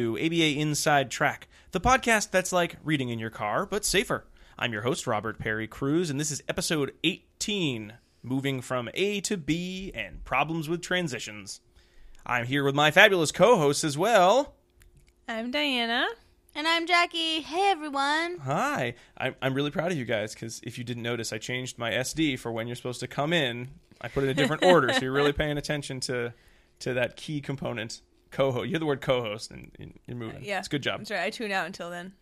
to ABA Inside Track, the podcast that's like reading in your car, but safer. I'm your host, Robert Perry Cruz, and this is episode 18, Moving from A to B and Problems with Transitions. I'm here with my fabulous co-hosts as well. I'm Diana. And I'm Jackie. Hey, everyone. Hi. I'm really proud of you guys, because if you didn't notice, I changed my SD for when you're supposed to come in. I put it in a different order, so you're really paying attention to that key component. Co-host. You hear the word co-host, and you're moving. Yeah. It's a good job. That's right. I tune out until then.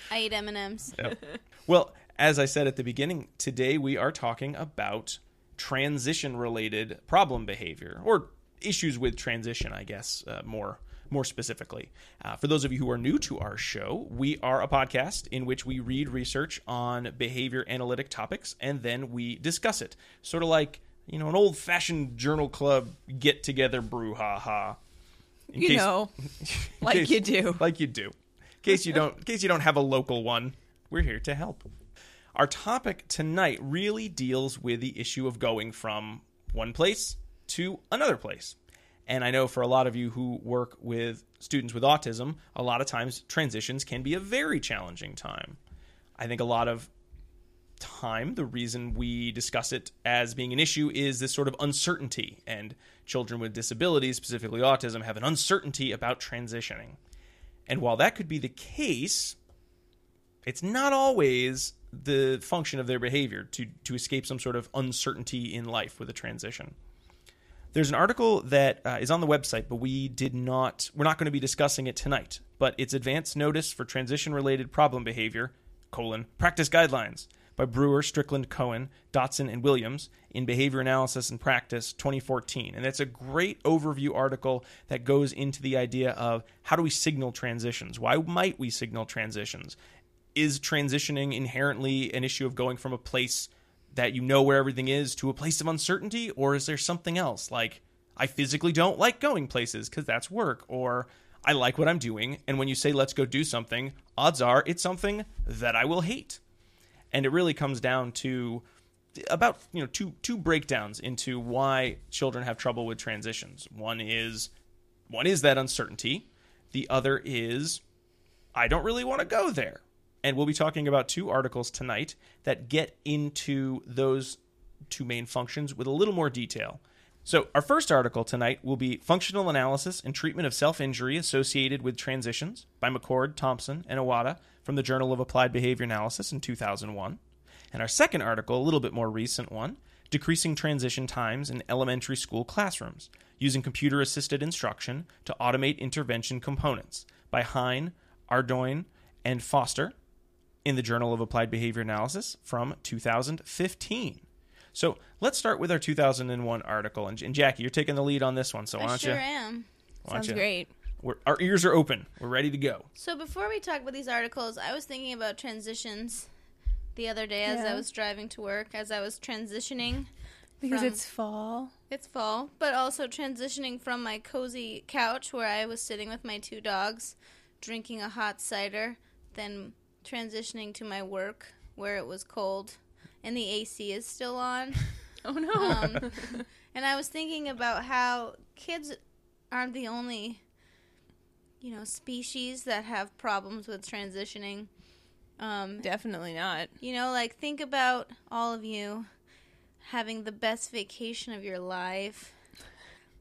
I eat M&Ms. Yep. Well, as I said at the beginning, today we are talking about transition-related problem behavior, or issues with transition, I guess, more specifically. For those of you who are new to our show, we are a podcast in which we read research on behavior analytic topics, and then we discuss it. Sort of like, an old-fashioned journal club get-together brouhaha. Like you do. Like you do. In case you don't have a local one, we're here to help. Our topic tonight really deals with the issue of going from one place to another place. And I know for a lot of you who work with students with autism, a lot of times transitions can be a very challenging time. I think a lot of time, the reason we discuss it as being an issue is this sort of uncertainty. And children with disabilities, specifically autism, have an uncertainty about transitioning. And while that could be the case, it's not always the function of their behavior to escape some sort of uncertainty in life with a transition. There's an article that is on the website, but we're not going to be discussing it tonight. But it's Advance Notice for Transition-Related Problem Behavior, Practice Guidelines, by Brewer, Strickland, Cohen, Dotson, and Williams in Behavior Analysis and Practice 2014. And it's a great overview article that goes into the idea of how do we signal transitions? Why might we signal transitions? Is transitioning inherently an issue of going from a place that you know where everything is to a place of uncertainty? Or is there something else? Like, I physically don't like going places because that's work. Or I like what I'm doing. And when you say, let's go do something, odds are it's something that I will hate. And it really comes down to about two breakdowns into why children have trouble with transitions. One is that uncertainty. The other is I don't really want to go there. And we'll be talking about two articles tonight that get into those two main functions with a little more detail. So our first article tonight will be Functional Analysis and Treatment of Self-Injury Associated with Transitions by McCord, Thomson, and Iwata from the Journal of Applied Behavior Analysis in 2001. And our second article, a little bit more recent one, Decreasing Transition Times in Elementary School Classrooms, Using Computer-Assisted Instruction to Automate Intervention Components by Hine, Ardoin, and Foster in the Journal of Applied Behavior Analysis from 2015. So let's start with our 2001 article. And Jackie, you're taking the lead on this one, so why don't you? I sure am. Sounds great. Our ears are open. We're ready to go. So before we talk about these articles, I was thinking about transitions the other day as I was driving to work, as I was transitioning. Because it's fall. It's fall, but also transitioning from my cozy couch where I was sitting with my two dogs, drinking a hot cider, then transitioning to my work where it was cold and the AC is still on. Oh, no. And I was thinking about how kids aren't the only species that have problems with transitioning. Definitely not. Think about all of you having the best vacation of your life,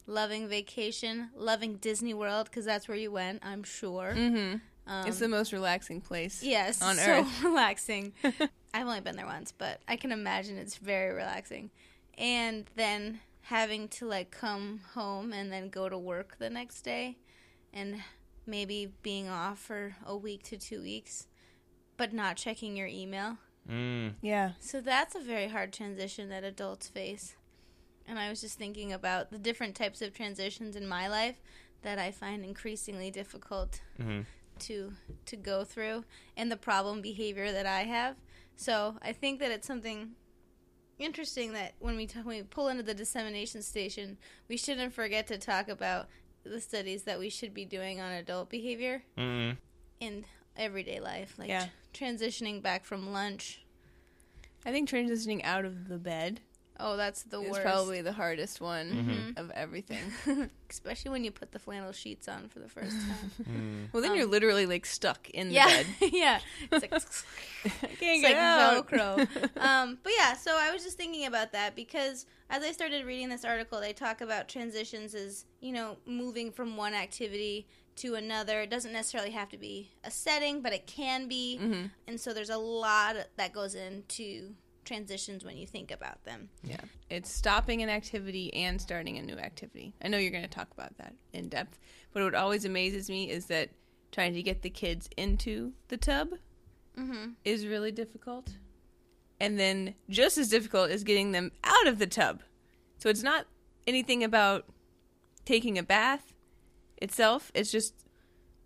loving vacation, loving Disney World, because that's where you went, I'm sure. Mm-hmm. It's the most relaxing place on so Earth. Relaxing. I've only been there once, but I can imagine it's very relaxing. And then having to, come home and then go to work the next day and maybe being off for a week to 2 weeks, but not checking your email. Yeah. So that's a very hard transition that adults face. And I was just thinking about the different types of transitions in my life that I find increasingly difficult to go through, and the problem behavior that I have. So I think that it's something interesting that when we pull into the dissemination station, we shouldn't forget to talk about the studies that we should be doing on adult behavior in everyday life, transitioning back from lunch. I think transitioning out of the bed Oh, that's the worst. It's probably the hardest one of everything. Especially when you put the flannel sheets on for the first time. Well, then you're literally, like, stuck in the bed. Yeah. It's like, I can't get out. Velcro. But yeah, so I was just thinking about that because as I started reading this article, they talk about transitions as, you know, moving from one activity to another. It doesn't necessarily have to be a setting, but it can be. Mm-hmm. And so there's a lot that goes into transitions when you think about them. Yeah. It's stopping an activity and starting a new activity. I know you're going to talk about that in depth, but what always amazes me is that trying to get the kids into the tub is really difficult. And then just as difficult is getting them out of the tub. So it's not anything about taking a bath itself. It's just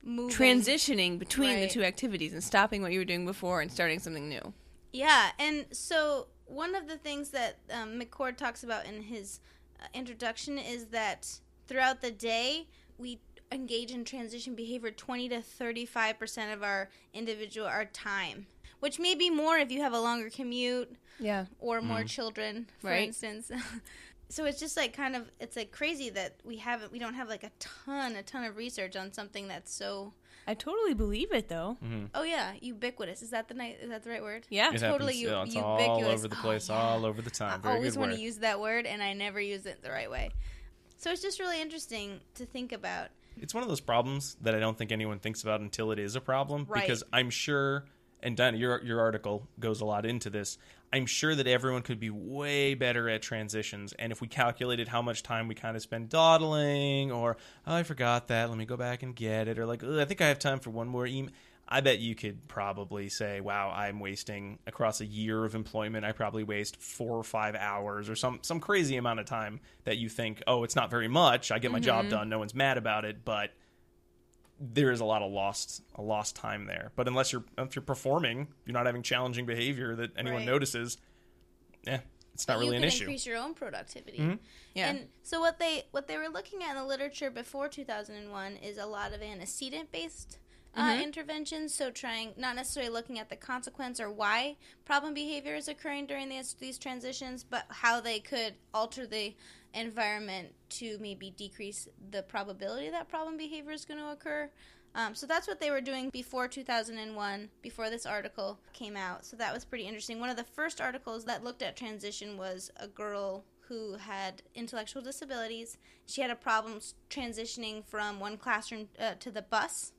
moving, transitioning between the two activities and stopping what you were doing before and starting something new. Yeah, and so one of the things that McCord talks about in his introduction is that throughout the day, we engage in transition behavior 20 to 35% of our time, which may be more if you have a longer commute or more children, for instance. So it's just like kind of, it's like crazy that we don't have like a ton of research on something that's so... I totally believe it, though. Mm-hmm. Oh, yeah. Ubiquitous. Is that the right word? Yeah. It totally happens, ubiquitous. all over the place, all over the time. Very I always good want word. to use that word, and I never use it the right way. So it's just really interesting to think about. It's one of those problems that I don't think anyone thinks about until it is a problem. Right. Because I'm sure, and Dinah, your article goes a lot into this, I'm sure that everyone could be way better at transitions. And if we calculated how much time we kind of spend dawdling, or, oh, I forgot that, let me go back and get it, or like, I think I have time for one more email, I bet you could probably say, wow, I'm wasting, across a year of employment, I probably waste 4 or 5 hours or some crazy amount of time that you think, oh, it's not very much, I get my job done, no one's mad about it, but there is a lot of lost time there. But if you're performing, you're not having challenging behavior that anyone notices, it's not really an issue. You can increase your own productivity. Mm-hmm. Yeah. And so what they were looking at in the literature before 2001 is a lot of antecedent-based interventions, so not necessarily looking at the consequence or why problem behavior is occurring during these transitions, but how they could alter the environment to maybe decrease the probability that problem behavior is going to occur. So that's what they were doing before 2001, before this article came out. So that was pretty interesting. One of the first articles that looked at transition was a girl who had intellectual disabilities. She had a problem transitioning from one classroom to the bus.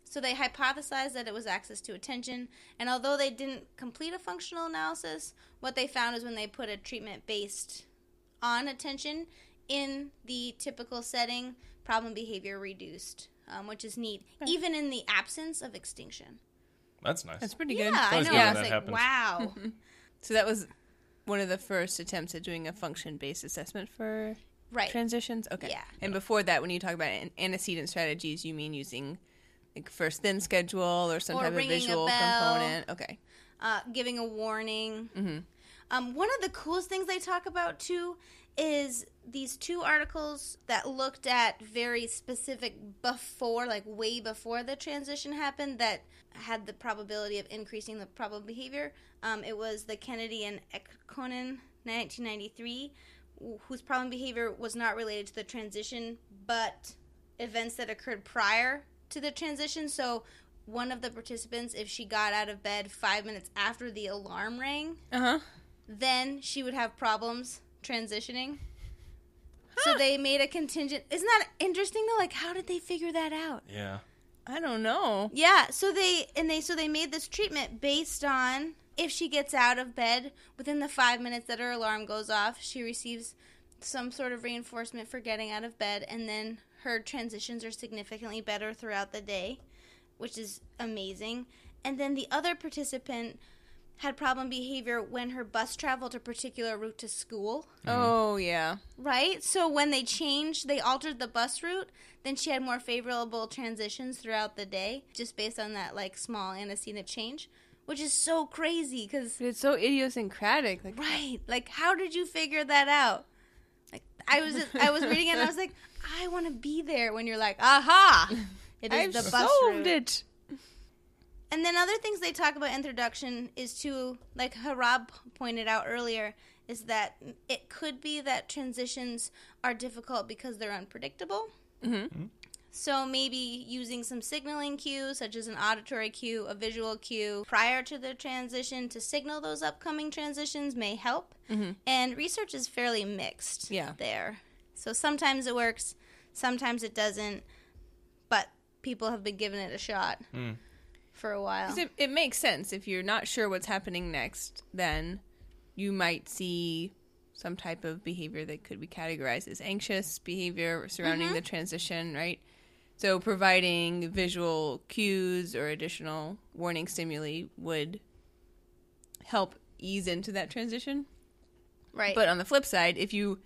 So they hypothesized that it was access to attention, and although they didn't complete a functional analysis, what they found is when they put a treatment based on attention in the typical setting, problem behavior reduced, which is neat, even in the absence of extinction. That's nice. That's pretty good. Yeah, I know. I was like, happens. wow. So that was one of the first attempts at doing a function-based assessment for transitions? Okay. Yeah. And before that, when you talk about antecedent strategies, you mean using like first then schedule or some type of visual component? Okay. Giving a warning. Mm-hmm. One of the coolest things they talk about, too, is these 2 articles that looked at very specific before, like way before the transition happened, that had the probability of increasing the problem behavior. It was the Kennedy and Ekkonen, 1993, whose problem behavior was not related to the transition, but events that occurred prior to the transition. So one of the participants, if she got out of bed 5 minutes after the alarm rang, then she would have problems transitioning. So they made a contingent. Isn't that interesting though? Like, how did they figure that out? Yeah. I don't know. Yeah, so they made this treatment based on if she gets out of bed within the 5 minutes that her alarm goes off, she receives some sort of reinforcement for getting out of bed, and then her transitions are significantly better throughout the day, which is amazing. And then the other participant had problem behavior when her bus traveled a particular route to school. Oh, yeah. Right? So when they altered the bus route, then she had more favorable transitions throughout the day, just based on that, like, small antecedent change, which is so crazy, because... It's so idiosyncratic. Like, right. Like, how did you figure that out? Like, I was reading it, and I was like, I want to be there when you're like, aha! It is the bus solved route. It. And then other things they talk about introduction is to, like Harab pointed out earlier, is that it could be that transitions are difficult because they're unpredictable. So maybe using some signaling cues, such as an auditory cue, a visual cue, prior to the transition to signal those upcoming transitions may help. And research is fairly mixed there. So sometimes it works, sometimes it doesn't, but people have been giving it a shot for a while. It makes sense. If you're not sure what's happening next, then you might see some type of behavior that could be categorized as anxious behavior surrounding the transition, right? So providing visual cues or additional warning stimuli would help ease into that transition. Right. But on the flip side, if you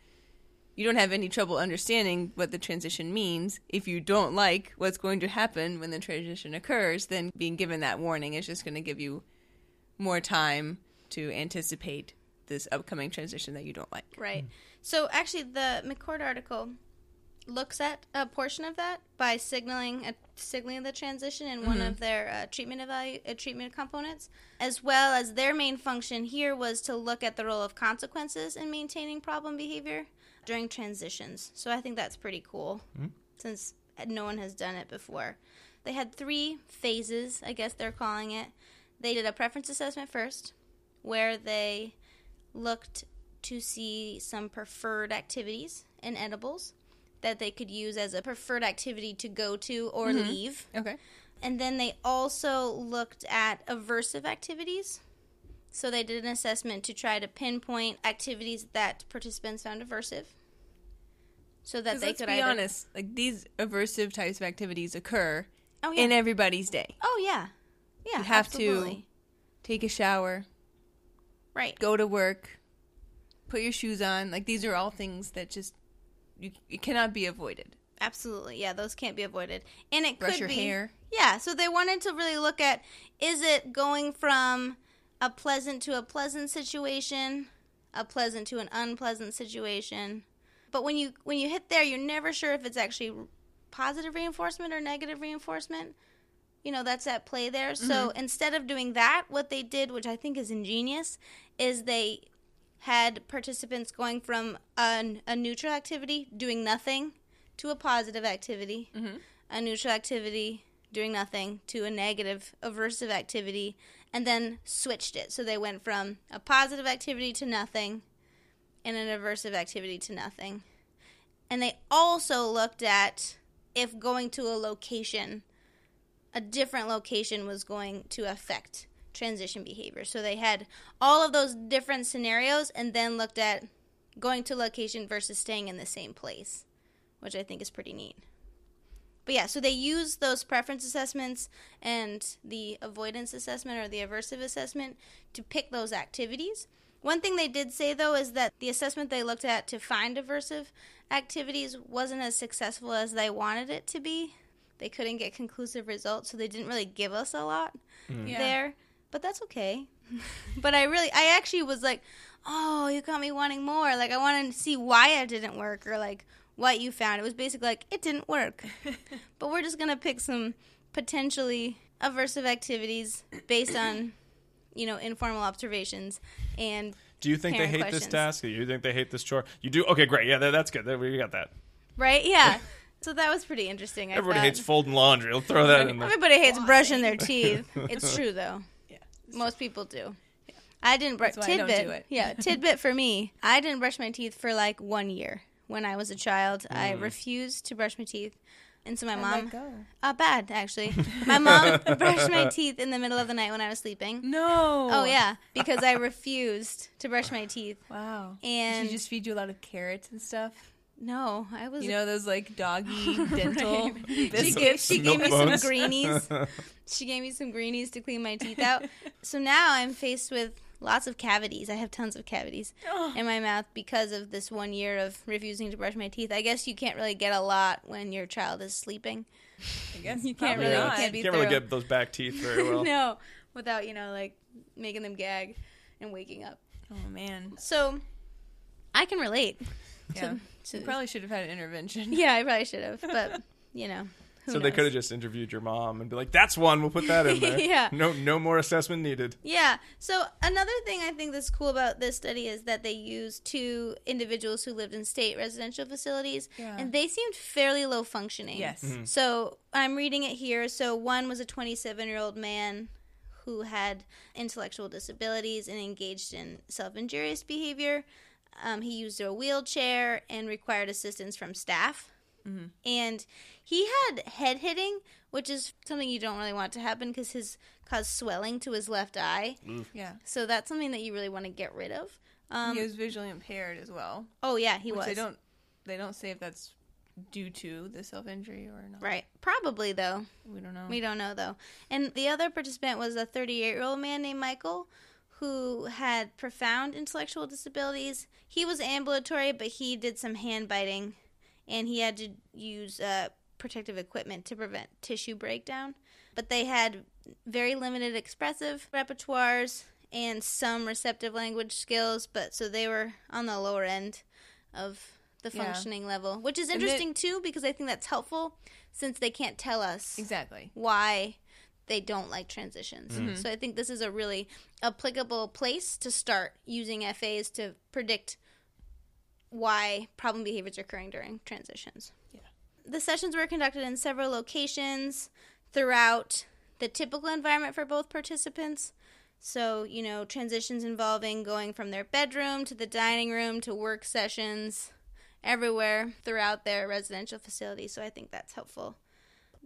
don't have any trouble understanding what the transition means, if you don't like what's going to happen when the transition occurs, then being given that warning is just going to give you more time to anticipate this upcoming transition that you don't like. Right. So actually the McCord article looks at a portion of that by signaling the transition in one of their treatment components, as well as their main function here was to look at the role of consequences in maintaining problem behavior during transitions. So I think that's pretty cool, since no one has done it before. They had 3 phases, I guess they're calling it. They did a preference assessment first, where they looked to see some preferred activities in edibles that they could use as a preferred activity to go to or leave. Okay. And then they also looked at aversive activities. So they did an assessment to try to pinpoint activities that participants found aversive. So that they could be honest, like these aversive types of activities occur Oh, yeah. in everybody's day. Oh, yeah. Yeah, You have absolutely. to take a shower, Right. go to work, put your shoes on. Like, these are all things that just, it cannot be avoided. Absolutely. Yeah, those can't be avoided. And it Brush could your be. hair. Yeah, so they wanted to really look at, is it going from a pleasant to a pleasant situation, a pleasant to an unpleasant situation? But when you hit there, you're never sure if it's actually positive reinforcement or negative reinforcement. You know, that's at play there. So instead of doing that, what they did, which I think is ingenious, is they had participants going from a neutral activity, doing nothing, to a positive activity, a neutral activity, doing nothing, to a negative aversive activity, and then switched it. So they went from a positive activity to nothing and an aversive activity to nothing. And they also looked at if going to a location, a different location was going to affect transition behavior. So they had all of those different scenarios and then looked at going to location versus staying in the same place, which I think is pretty neat. But yeah, so they use those preference assessments and the avoidance assessment or the aversive assessment to pick those activities. One thing they did say, though, is that the assessment they looked at to find aversive activities wasn't as successful as they wanted it to be. They couldn't get conclusive results, so they didn't really give us a lot there. But that's okay. But I actually was like, oh, you got me wanting more. Like, I wanted to see why it didn't work or, like, what you found. It was basically like, it didn't work. But we're just going to pick some potentially aversive activities based on, you know, informal observations and do you think they hate questions. this task? Do you think they hate this chore? You do? Okay, great. Yeah, that's good. We got that. Right? Yeah. So that was pretty interesting. Everybody hates folding laundry. I'll throw that in there. Everybody hates brushing their teeth. It's true, though. Yeah, most people do. Yeah. I didn't brush. That's why I don't do it. Yeah, tidbit for me. I didn't brush my teeth for like 1 year when I was a child. I refused to brush my teeth. And so my mom... bad, actually. My mom brushed my teeth in the middle of the night when I was sleeping. No. Oh, yeah. Because I refused to brush my teeth. Wow. And Did she just feed you a lot of carrots and stuff? No, I was... You know, those, like, doggy dental biscuits? She gave me some greenies. She gave me some greenies to clean my teeth out. So now I'm faced with lots of cavities. I have tons of cavities in my mouth because of this 1 year of refusing to brush my teeth. I guess you can't really get a lot when your child is sleeping. I guess you can't really, you can't really get those back teeth very well. No, without, you know, like making them gag and waking up. Oh, man. So I can relate. Yeah. You probably should have had an intervention. Yeah, I probably should have. But, you know, So they could have just interviewed your mom and be like, that's one, we'll put that in there. Yeah. No more assessment needed. Yeah. So another thing I think that's cool about this study is that they used 2 individuals who lived in state residential facilities, and they seemed fairly low functioning. Yes. Mm-hmm. So I'm reading it here. So one was a 27-year-old man who had intellectual disabilities and engaged in self-injurious behavior. He used a wheelchair and required assistance from staff. Mm-hmm. And he had head hitting, which is something you don't really want to happen because his caused swelling to his left eye. Yeah. So that's something that you really want to get rid of. He was visually impaired as well. Oh yeah, he was. They don't say if that's due to the self-injury or not. Right. Probably though. We don't know. We don't know though. And the other participant was a 38-year-old man named Michael, who had profound intellectual disabilities. He was ambulatory, but he did some hand biting. And he had to use protective equipment to prevent tissue breakdown. But they had very limited expressive repertoires and some receptive language skills. But so they were on the lower end of the functioning level, which is interesting too, because I think that's helpful since they can't tell us exactly why they don't like transitions. Mm-hmm. So I think this is a really applicable place to start using FAs to predict why problem behaviors are occurring during transitions. Yeah. The sessions were conducted in several locations throughout the typical environment for both participants. So, transitions involving going from their bedroom to the dining room to work sessions everywhere throughout their residential facility. So I think that's helpful.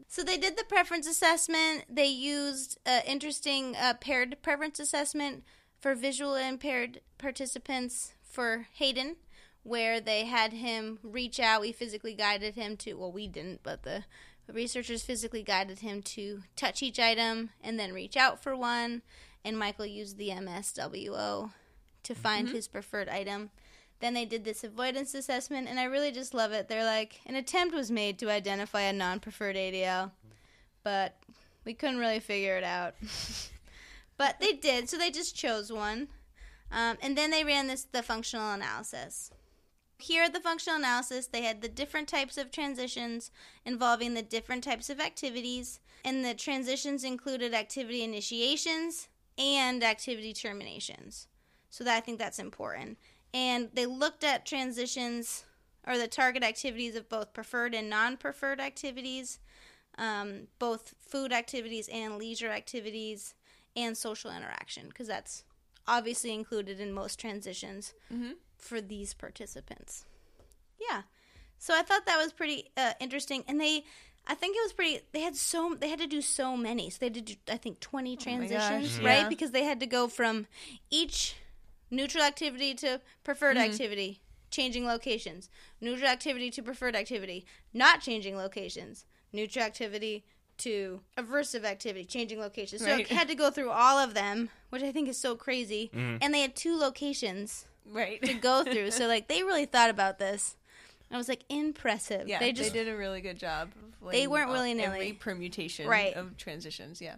So they did the preference assessment. They used interesting paired preference assessment for visually impaired participants for Hayden, where they had him reach out. We physically guided him to, well, we didn't, but the researchers physically guided him to touch each item and then reach out for one. And Michael used the MSWO to find his preferred item. Then they did this avoidance assessment, and I really just love it. They're like, an attempt was made to identify a non-preferred ADL, but we couldn't really figure it out. But they did, so they just chose one. And then they ran the functional analysis. Here at the functional analysis, they had the different types of transitions involving the different types of activities, and the transitions included activity initiations and activity terminations. So I think that's important. And they looked at transitions, or the target activities of both preferred and non-preferred activities, both food activities and leisure activities, and social interaction, because that's obviously included in most transitions for these participants. Yeah. So I thought that was pretty interesting. And they had to do so many. So they had to do, I think, 20 transitions, right? Yeah. Because they had to go from each neutral activity to preferred activity, changing locations. Neutral activity to preferred activity, not changing locations. Neutral activity to aversive activity, changing locations. So it had to go through all of them, which I think is so crazy. And they had 2 locations to go through. So, they really thought about this. I was impressive. Yeah, they did a really good job. They weren't willy-nilly. Every permutation of transitions, yeah.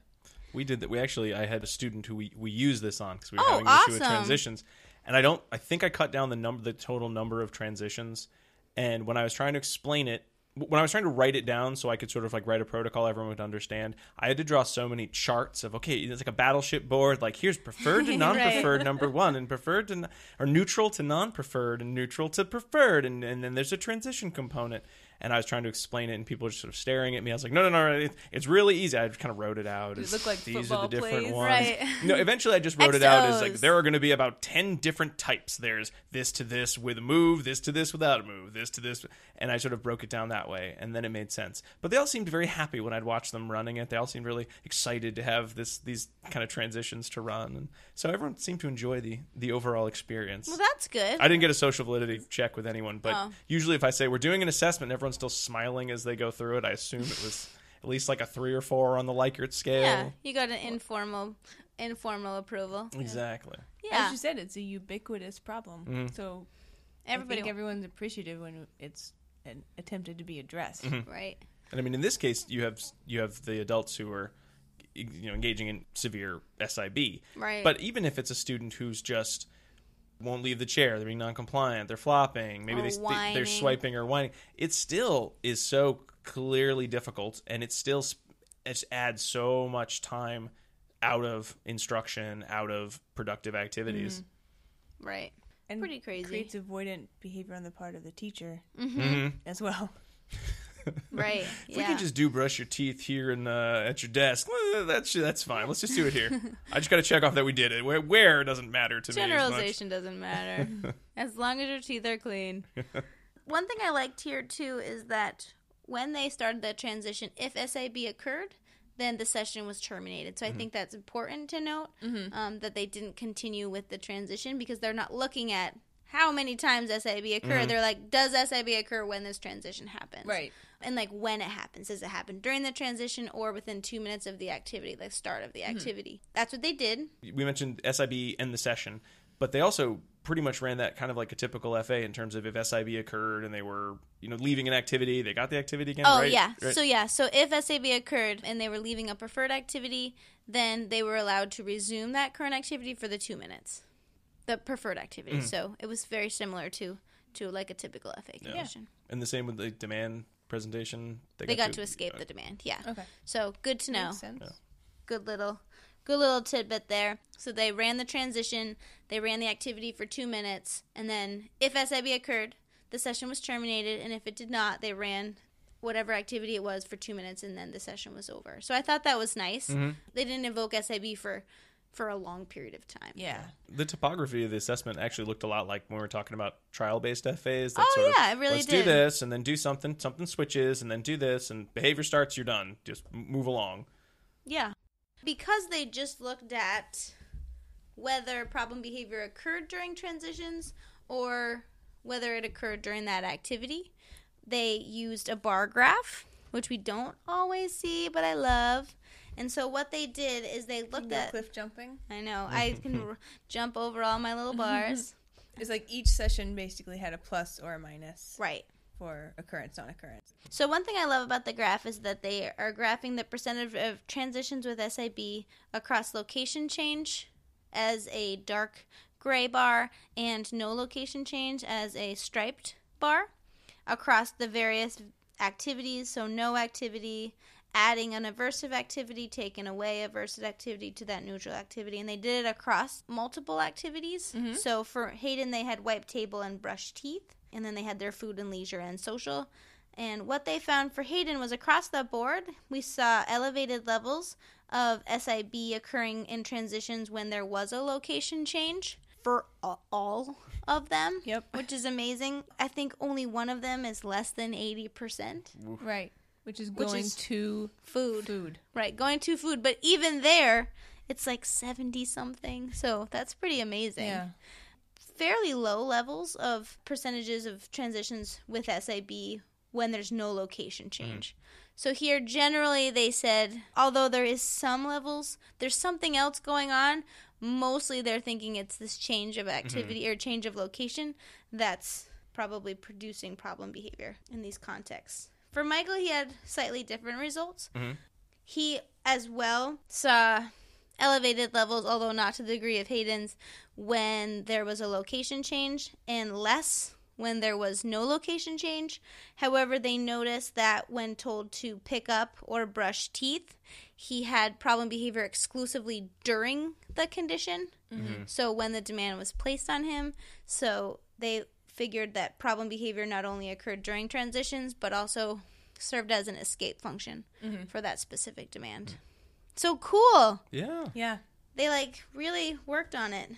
We did that. I had a student who we used this on because we were having an issue with transitions. And I think I cut down the total number of transitions. And when I was trying to explain it, when I was trying to write it down so I could sort of write a protocol everyone would understand, I had to draw so many charts of, okay, it's like a battleship board. Here's preferred to non-preferred number 1, and preferred to, or neutral to non-preferred, and neutral to preferred, and then there's a transition component. And I was trying to explain it, and people were just sort of staring at me. I was like, no, it's really easy. I just kind of wrote it out. It looked like these are the different plays. ones. Right. No, eventually I just wrote it out as there are going to be about 10 different types. There's this to this with a move, this to this without a move, this to this. And I sort of broke it down that way, and then it made sense. But they all seemed very happy when I'd watch them running it. They all seemed really excited to have these kind of transitions to run. And so everyone seemed to enjoy the overall experience. Well, that's good. I didn't get a social validity check with anyone, but usually if I say we're doing an assessment and everyone's still smiling as they go through it, I assume it was at least a 3 or 4 on the Likert scale. Yeah, you got an informal approval. Exactly. Yeah. As you said, it's a ubiquitous problem. So I think everyone's appreciative when it's attempted to be addressed. Right. And in this case, you have the adults who are engaging in severe SIB. Right. But even if it's a student who's just won't leave the chair, they're being non-compliant, they're flopping, maybe they're swiping or whining, it still is so clearly difficult, and it still it adds so much time out of instruction, out of productive activities. Right. And pretty crazy. Creates avoidant behavior on the part of the teacher as well. Right. If we could just brush your teeth here and at your desk, that's fine. Let's just do it here. I just got to check off that we did it. Where doesn't matter to me as much. Generalization doesn't matter. As long as your teeth are clean. One thing I liked here, too, is that when they started the transition, if SAB occurred, then the session was terminated. So I think that's important to note, that they didn't continue with the transition, because they're not looking at how many times SAB occurred. They're like, does SAB occur when this transition happens? Right. And, like, when it happens. Does it happen during the transition or within 2 minutes of the activity, the start of the activity? That's what they did. We mentioned SIB and the session, but they also pretty much ran that kind of like a typical FA in terms of if SIB occurred and they were, leaving an activity, they got the activity again, Oh, right? yeah. Right. So if SAB occurred and they were leaving a preferred activity, then they were allowed to resume that current activity for the 2 minutes. The preferred activity. So it was very similar to like a typical FA condition. And the same with the demand presentation. They got to escape the demand. Yeah. Okay. So good to know. Makes sense. Yeah. Good little tidbit there. So they ran the transition, they ran the activity for 2 minutes, and then if SIB occurred, the session was terminated, and if it did not, they ran whatever activity it was for 2 minutes, and then the session was over. So I thought that was nice. They didn't invoke SIB for a long period of time. Yeah. The topography of the assessment actually looked a lot like when we were talking about trial-based FAs. It really let's did. do this, and then do something switches, and then do this, and behavior starts, you're done. Just move along. Yeah. Because they just looked at whether problem behavior occurred during transitions or whether it occurred during that activity, they used a bar graph, which we don't always see, but I love. And so what they did is they looked at... cliff jumping. I know. I can jump over all my little bars. It's like each session basically had a plus or a minus. Right. For occurrence, non-occurrence. So one thing I love about the graph is that they are graphing the percentage of transitions with SIB across location change as a dark gray bar and no location change as a striped bar across the various activities. So no activity, adding an aversive activity, taking away aversive activity to that neutral activity. And they did it across multiple activities. So for Hayden, they had wipe table and brush teeth. And then they had their food and leisure and social. And what they found for Hayden was across the board, we saw elevated levels of SIB occurring in transitions when there was a location change for all of them. Yep. Which is amazing. I think only one of them is less than 80%. Right. Which is going to food. Right, going to food. But even there, it's like 70-something. So that's pretty amazing. Yeah. Fairly low levels of percentages of transitions with SIB when there's no location change. So here, generally, they said, although there is some levels, there's something else going on. Mostly they're thinking it's this change of activity or change of location that's probably producing problem behavior in these contexts. For Michael, he had slightly different results. He, as well, saw elevated levels, although not to the degree of Hayden's, when there was a location change, and less when there was no location change. However, they noticed that when told to pick up or brush teeth, he had problem behavior exclusively during the condition. So when the demand was placed on him, so they figured that problem behavior not only occurred during transitions, but also served as an escape function for that specific demand. So cool. Yeah. They really worked on it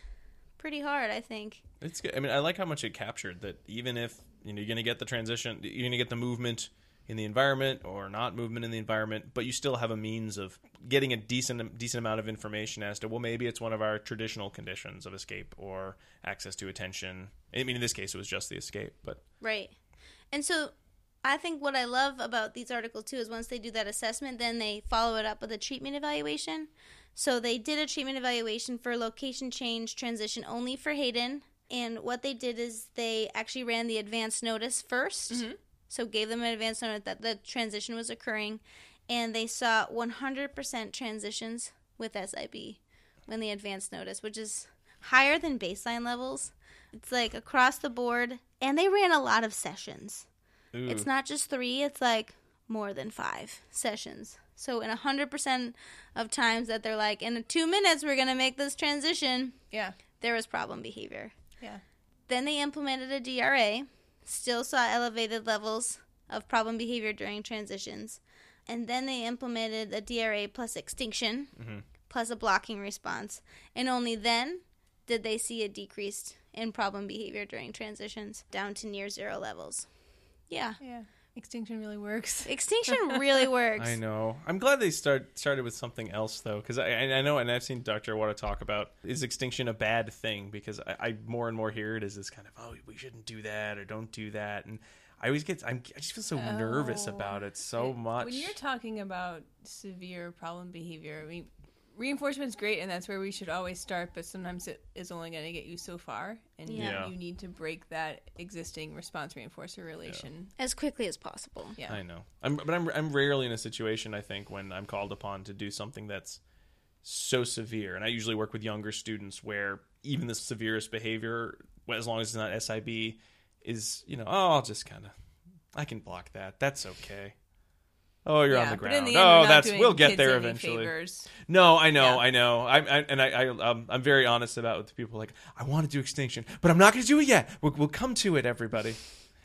pretty hard, I think. It's good. I mean, I like how much it captured that even if you're going to get the transition, you're going to get the movement in the environment or not movement in the environment, but you still have a means of getting a decent amount of information as to, well, maybe it's one of our traditional conditions of escape or access to attention. I mean, in this case, it was just the escape, but... Right. And so I think what I love about these articles, too, is once they do that assessment, then they follow it up with a treatment evaluation. So they did a treatment evaluation for location change transition only for Hayden. And what they did is they actually ran the advance notice first. So gave them an advance notice that the transition was occurring. And they saw 100% transitions with SIB when the advance notice, which is higher than baseline levels. It's like across the board. And they ran a lot of sessions. Ooh. It's not just 3. It's like more than 5 sessions. So in 100% of times that they're like, in 2 minutes we're going to make this transition, there was problem behavior. Yeah. Then they implemented a DRA, still saw elevated levels of problem behavior during transitions. And then they implemented a DRA plus extinction, plus a blocking response. And only then did they see a decrease in problem behavior during transitions, down to near 0 levels. Yeah. Extinction really works. Extinction really works. I know. I'm glad they started with something else, though, because I know, and I've seen Dr. Awada talk about, is extinction a bad thing? Because I more and more hear it as this kind of, oh, we shouldn't do that or don't do that. And I always I just feel so nervous about it so much. When you're talking about severe problem behavior, I mean, reinforcement's great, and that's where we should always start, but sometimes it is only going to get you so far, and you need to break that existing response-reinforcer relation as quickly as possible. Yeah, I know. I'm rarely in a situation, I think, when I'm called upon to do something that's so severe, and I usually work with younger students where even the severest behavior, as long as it's not SIB, is, I'll just kind of, I can block that. That's okay. Oh, you're on the ground. We'll get there eventually. No, I know. I'm very honest about it with people. Like, I want to do extinction, but I'm not going to do it yet. We'll come to it, everybody.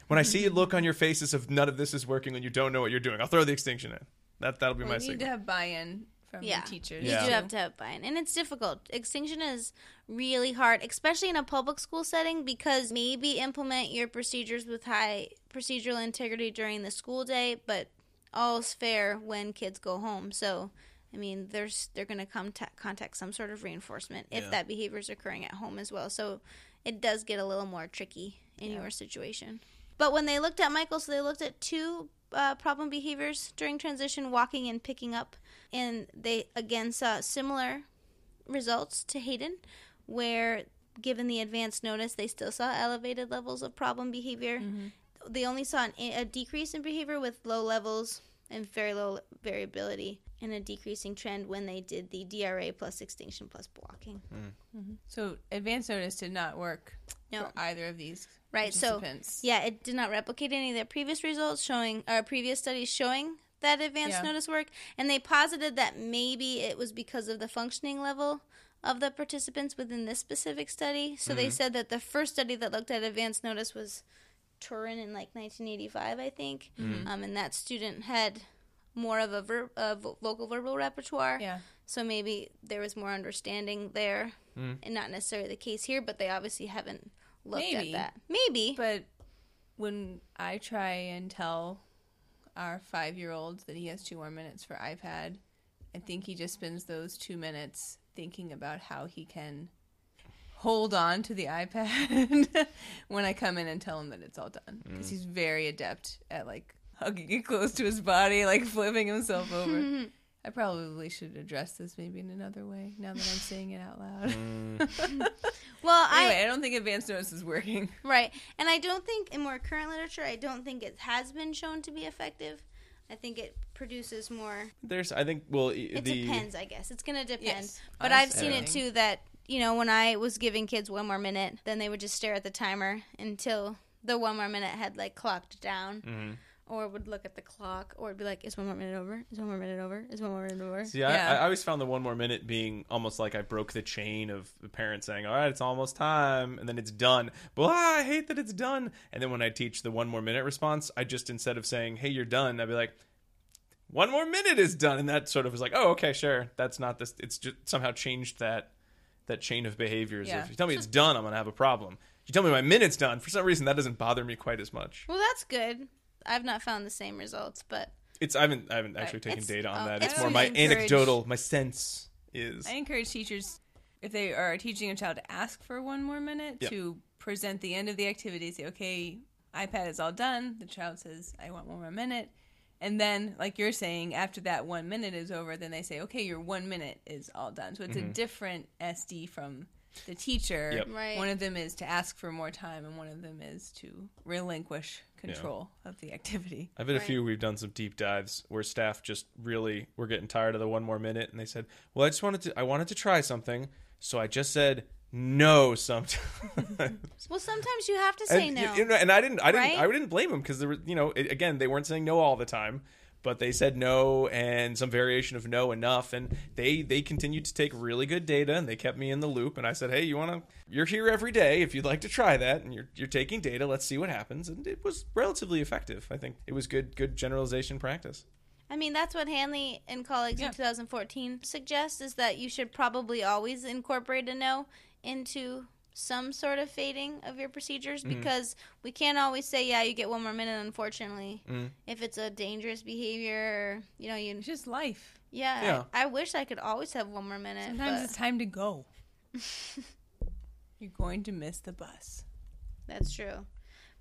When I see a look on your faces of none of this is working and you don't know what you're doing, I'll throw the extinction in. That'll be my signal. You need to have buy-in from the teachers. You do have to have buy-in, and it's difficult. Extinction is really hard, especially in a public school setting, because maybe implement your procedures with high procedural integrity during the school day, but all's fair when kids go home. So, I mean, they're going to contact some sort of reinforcement if that behavior is occurring at home as well. So it does get a little more tricky in your situation. But when they looked at Michael, so they looked at 2 problem behaviors during transition, walking and picking up, and they again saw similar results to Hayden, where given the advance notice, they still saw elevated levels of problem behavior. They only saw a decrease in behavior with low levels and very low variability, and a decreasing trend when they did the DRA plus extinction plus blocking. So advance notice did not work for either of these participants. So it did not replicate any of their previous results previous studies showing that advance notice worked, and they posited that maybe it was because of the functioning level of the participants within this specific study. So they said that the first study that looked at advance notice was Turin in 1985, I think, and that student had more of a vocal verbal repertoire. So maybe there was more understanding there, and not necessarily the case here. But they obviously haven't looked at that. Maybe, but when I try and tell our 5-year-old that he has 2 more minutes for iPad, I think he just spends those 2 minutes thinking about how he can hold on to the iPad when I come in and tell him that it's all done, because he's very adept at hugging it close to his body, flipping himself over. I probably should address this maybe in another way now that I'm saying it out loud. Well, anyway, I don't think advance notice is working. Right, and I don't think in more current literature, I don't think it has been shown to be effective. I think it produces more. It depends, I guess. It's going to depend. Yes, but I've seen it too that, when I was giving kids 1 more minute, then they would just stare at the timer until the 1 more minute had clocked down. Or would look at the clock, or be like, is 1 more minute over? Is 1 more minute over? Is 1 more minute over? See, I always found the 1 more minute being almost like I broke the chain of the parents saying, all right, it's almost time, and then it's done. But I hate that it's done. And then when I teach the 1 more minute response, I just, instead of saying, hey, you're done, I'd be like, 1 more minute is done. And that sort of was like, oh, okay, sure. That's not this. It's just somehow changed that chain of behaviors. If you tell me it's done, I'm going to have a problem. If you tell me my minute's done, for some reason, that doesn't bother me quite as much. Well, that's good. I've not found the same results, but I haven't actually taken data on that. It's more my anecdotal, my sense is. I encourage teachers, if they are teaching a child to ask for 1 more minute, to present the end of the activity, say, okay, iPad is all done. The child says, I want 1 more minute. And then, like you're saying, after that 1 minute is over, then they say, okay, your 1 minute is all done. So it's a different SD from the teacher. Yep. Right. One of them is to ask for more time, and one of them is to relinquish control of the activity. I've had a few, we've done some deep dives where staff just really were getting tired of the 1 more minute, and they said, well, I wanted to try something, so I just said no sometimes. Well, sometimes you have to say no. And I didn't blame them, because there were, again, they weren't saying no all the time, but they said no and some variation of no enough. And they continued to take really good data, and they kept me in the loop. And I said, hey, you're here every day if you'd like to try that, and you're taking data. Let's see what happens. And it was relatively effective. I think it was good generalization practice. I mean, that's what Hanley and colleagues in 2014 suggest, is that you should probably always incorporate a no into some sort of fading of your procedures, because we can't always say, yeah, you get 1 more minute, unfortunately. If it's a dangerous behavior, it's just life. Yeah. I wish I could always have 1 more minute. Sometimes it's time to go. You're going to miss the bus. That's true.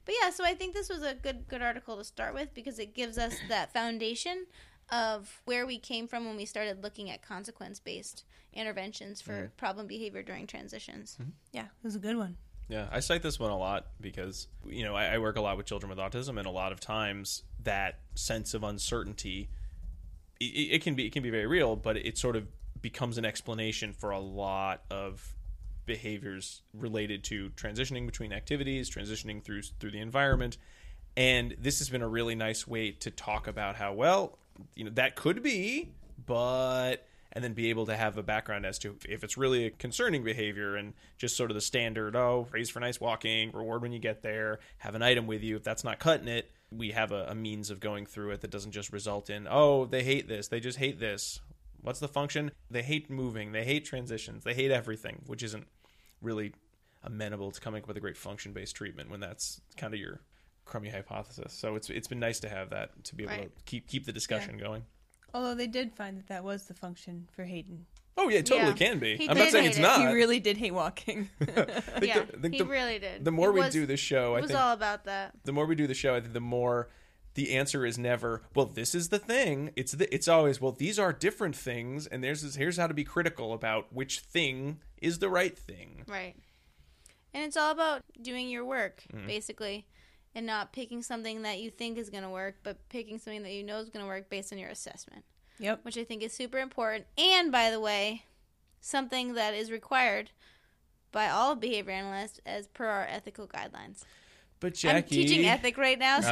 But yeah, so I think this was a good article to start with, because it gives us that foundation of where we came from when we started looking at consequence-based interventions for problem behavior during transitions. Yeah, it was a good one. Yeah, I cite this one a lot because, I work a lot with children with autism, and a lot of times that sense of uncertainty, it can be very real, but it sort of becomes an explanation for a lot of behaviors related to transitioning between activities, transitioning through the environment. And this has been a really nice way to talk about how, well, that could be, but... and then be able to have a background as to if it's really a concerning behavior, and just sort of the standard, praise for nice walking, reward when you get there, have an item with you. If that's not cutting it, we have a means of going through it that doesn't just result in, they hate this, they just hate this. What's the function? They hate moving, they hate transitions, they hate everything, which isn't really amenable to coming up with a great function-based treatment when that's kind of your crummy hypothesis. So it's been nice to have that, to be able to keep the discussion going. Although they did find that was the function for Hayden. Oh, yeah, it totally can be. He I'm not saying it's not. He really did hate walking. He really did. The more we do this show, it was all about that. The more we do the show, I think the more the answer is never, well, this is the thing. It's always, well, these are different things, and here's how to be critical about which thing is the right thing. Right. And it's all about doing your work, basically. And not picking something that you think is going to work, but picking something that you know is going to work based on your assessment. Yep. Which I think is super important. And, by the way, something that is required by all behavior analysts as per our ethical guidelines. But Jackie... I'm teaching ethic right now, so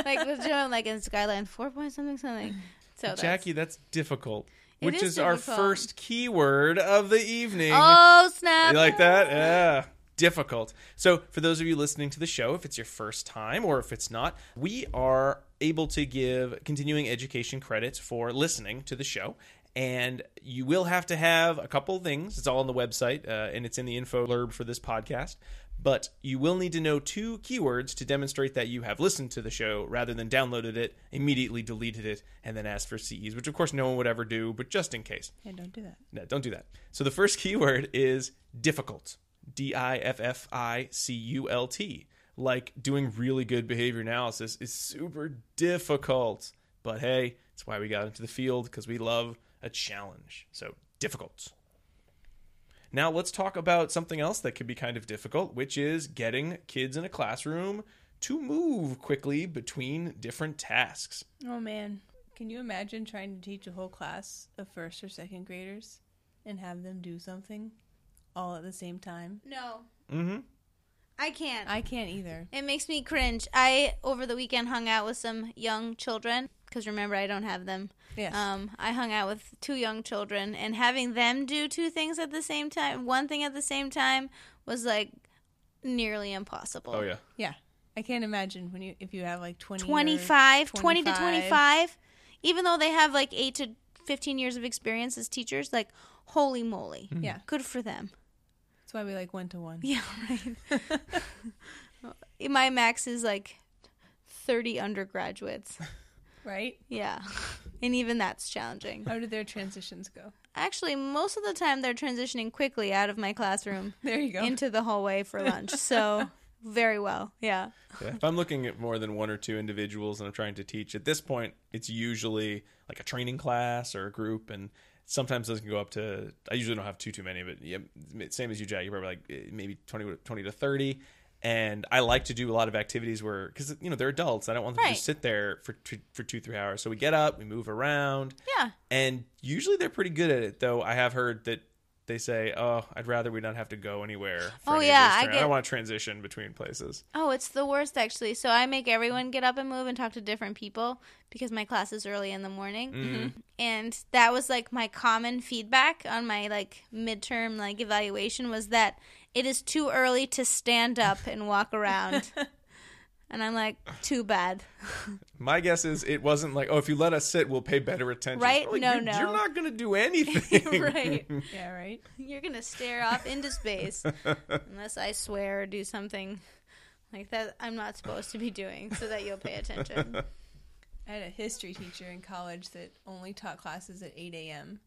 I'm like in guideline 4 point something. So Jackie, that's difficult. It Which is our difficult. first keyword of the evening. Oh, snap. You like that? Yeah. Difficult. So for those of you listening to the show, if it's your first time or if it's not, we are able to give continuing education credits for listening to the show. And you will have to have a couple of things. It's all on the website, and it's in the info blurb for this podcast. But you will need to know 2 keywords to demonstrate that you have listened to the show rather than downloaded it, immediately deleted it, and then asked for CEs, which of course no one would ever do, but just in case. Yeah, don't do that. No, don't do that. So the first keyword is difficult. diffficult. Like doing really good behavior analysis is super difficult. But hey, that's why we got into the field, because we love a challenge. So difficult. Now let's talk about something else that could be kind of difficult, which is getting kids in a classroom to move quickly between different tasks. Oh, man. Can you imagine trying to teach a whole class of first or second graders and have them do something all at the same time? No. Mm-hmm. I can't. I can't either. It makes me cringe. I, over the weekend, hung out with some young children, because remember, I don't have them. Yes. I hung out with 2 young children, and having them do 2 things at the same time, one thing at the same time, was like nearly impossible. Oh, yeah. Yeah. I can't imagine if you have like 20 20 to 25, even though they have like 8 to 15 years of experience as teachers, like, holy moly. Mm-hmm. Yeah. Good for them. That's why we like 1-to-1. Yeah, right. My max is like 30 undergraduates. Right? Yeah. And even that's challenging. How did their transitions go? Actually, most of the time they're transitioning quickly out of my classroom There you go. into the hallway for lunch. So, very well. Yeah. If I'm looking at more than 1 or 2 individuals and I'm trying to teach, at this point, it's usually like a training class or a group, and sometimes those can go up to, I usually don't have too many, but yeah, same as you, Jack, you're probably like maybe 20 to 30. And I like to do a lot of activities where, because, they're adults. I don't want them to just sit there for 2-3 hours. So we get up, we move around. Yeah. And usually they're pretty good at it, though I have heard that they say, "Oh, I'd rather we not have to go anywhere." For Oh, any yeah, of this I term. I get- don't want to transition between places. Oh, it's the worst, actually. So I make everyone get up and move and talk to different people because my class is early in the morning. Mm-hmm. And that was, like, my common feedback on my, like, midterm, like, evaluation was that it is too early to stand up and walk around. And I'm like, too bad. My guess is it wasn't like, "Oh, if you let us sit, we'll pay better attention." Right? Like, No. you're not going to do anything. Right. Yeah, right. You're going to stare off into space unless I swear or do something like that I'm not supposed to be doing so that you'll pay attention. I had a history teacher in college that only taught classes at 8 a.m.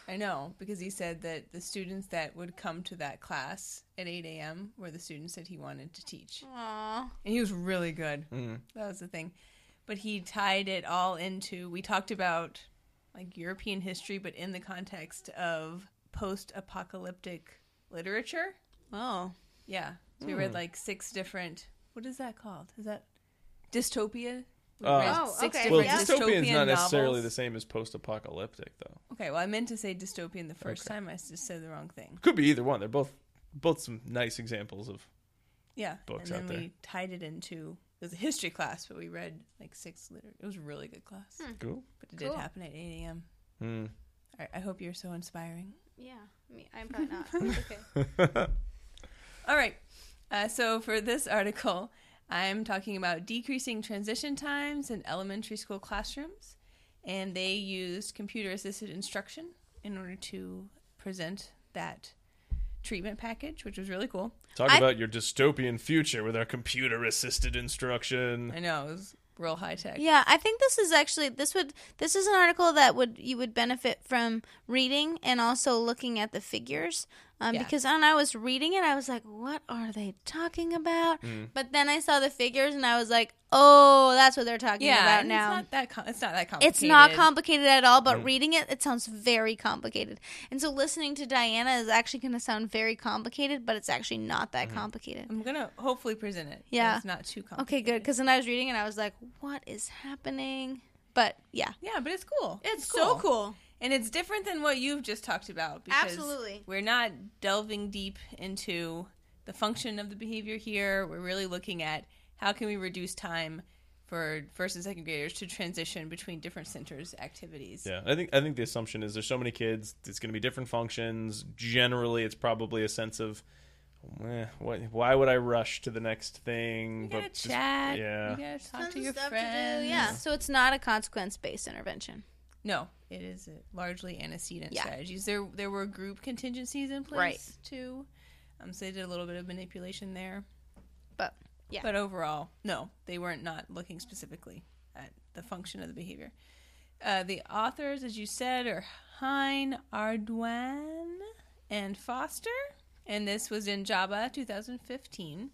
I know, because he said that the students that would come to that class at 8 a.m. were the students that he wanted to teach. Aww. And he was really good. Mm. That was the thing. But he tied it all into, we talked about like European history, but in the context of post-apocalyptic literature. Oh. Yeah. So we read like 6 different, what is that called? Is that dystopia? We Oh. read Oh, 6 okay. Well, Yeah. dystopian's not necessarily novels. the same as post-apocalyptic, though. Okay, well, I meant to say dystopian the first Okay. time. I just said the wrong thing. Could be either one. They're both some nice examples of. Yeah. Books and out then there. we tied it into, it was a history class, but we read like 6 literature. It was a really good class. Cool. But it did Cool. happen at 8 a.m. Mm. I hope you're so inspiring. Yeah. I'm probably not. It's okay. All right. So for this article, I'm talking about decreasing transition times in elementary school classrooms. And they used computer-assisted instruction in order to present that treatment package, which was really cool. Talk about your dystopian future with our computer-assisted instruction. I know, it was real high-tech. Yeah, I think this is actually this is an article that you would benefit from reading and also looking at the figures. Yeah. Because when I was reading it, I was like, what are they talking about? But then I saw the figures and I was like, oh, that's what they're talking about and now. It's not that complicated. It's not complicated at all, but reading it, it sounds very complicated. And so listening to Diana is actually going to sound very complicated, but it's actually not that complicated. I'm going to hopefully present it. Yeah. It's not too complicated. Okay, good. Because then I was reading it, and I was like, what is happening? But yeah. Yeah, but it's cool. It's so cool. And it's different than what you've just talked about. Because Absolutely. We're not delving deep into the function of the behavior here. We're really looking at how can we reduce time for first and second graders to transition between different centers' activities. Yeah, I think the assumption is there's so many kids, it's going to be different functions. Generally, it's probably a sense of, why would I rush to the next thing? You gotta But just- chat. yeah. You gotta talk Tons to of your stuff friends. to do. Yeah. So it's not a consequence-based intervention. No, it is largely antecedent Yeah. strategies. There were group contingencies in place Right. too, so they did a little bit of manipulation there. But yeah. But overall, no, they weren't not looking specifically at the function of the behavior. The authors, as you said, are Hein, Ardouin, and Foster, and this was in Java 2015.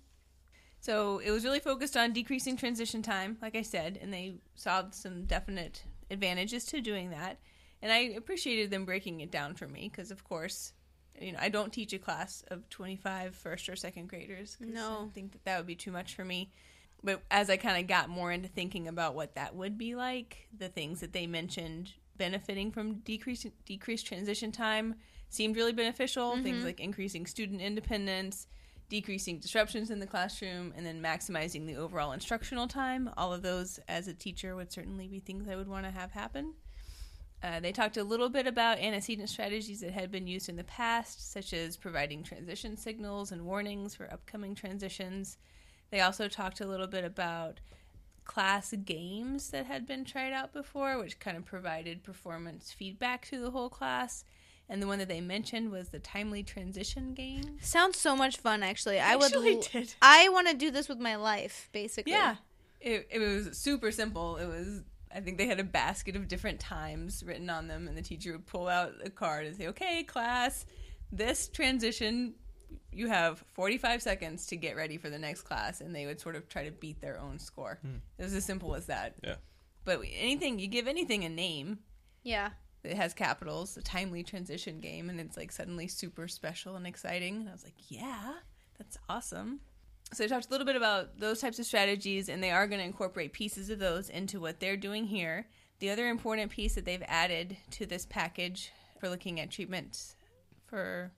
So it was really focused on decreasing transition time, like I said, and they saw some definite advantages to doing that. And I appreciated them breaking it down for me because, of course, I don't teach a class of 25 first or second graders. 'Cause No. I think that would be too much for me. But as I kind of got more into thinking about what that would be like, the things that they mentioned benefiting from decreased transition time seemed really beneficial. Things like increasing student independence, decreasing disruptions in the classroom, and then maximizing the overall instructional time. All of those, as a teacher, would certainly be things I would want to have happen. They talked a little bit about antecedent strategies that had been used in the past, such as providing transition signals and warnings for upcoming transitions. They also talked a little bit about class games that had been tried out before, which kind of provided performance feedback to the whole class. And the one that they mentioned was the timely transition game. Sounds so much fun, actually. It did. I want to do this with my life, basically. Yeah. It was super simple. I think they had a basket of different times written on them, and the teacher would pull out a card and say, okay, class, this transition, you have 45 seconds to get ready for the next class, and they would sort of try to beat their own score. It was as simple as that. Yeah. But you give anything a name Yeah. that has capitals, a timely transition game, and it's like suddenly super special and exciting. And I was like, yeah, that's awesome. So I talked a little bit about those types of strategies, and they are going to incorporate pieces of those into what they're doing here. The other important piece that they've added to this package for looking at treatment for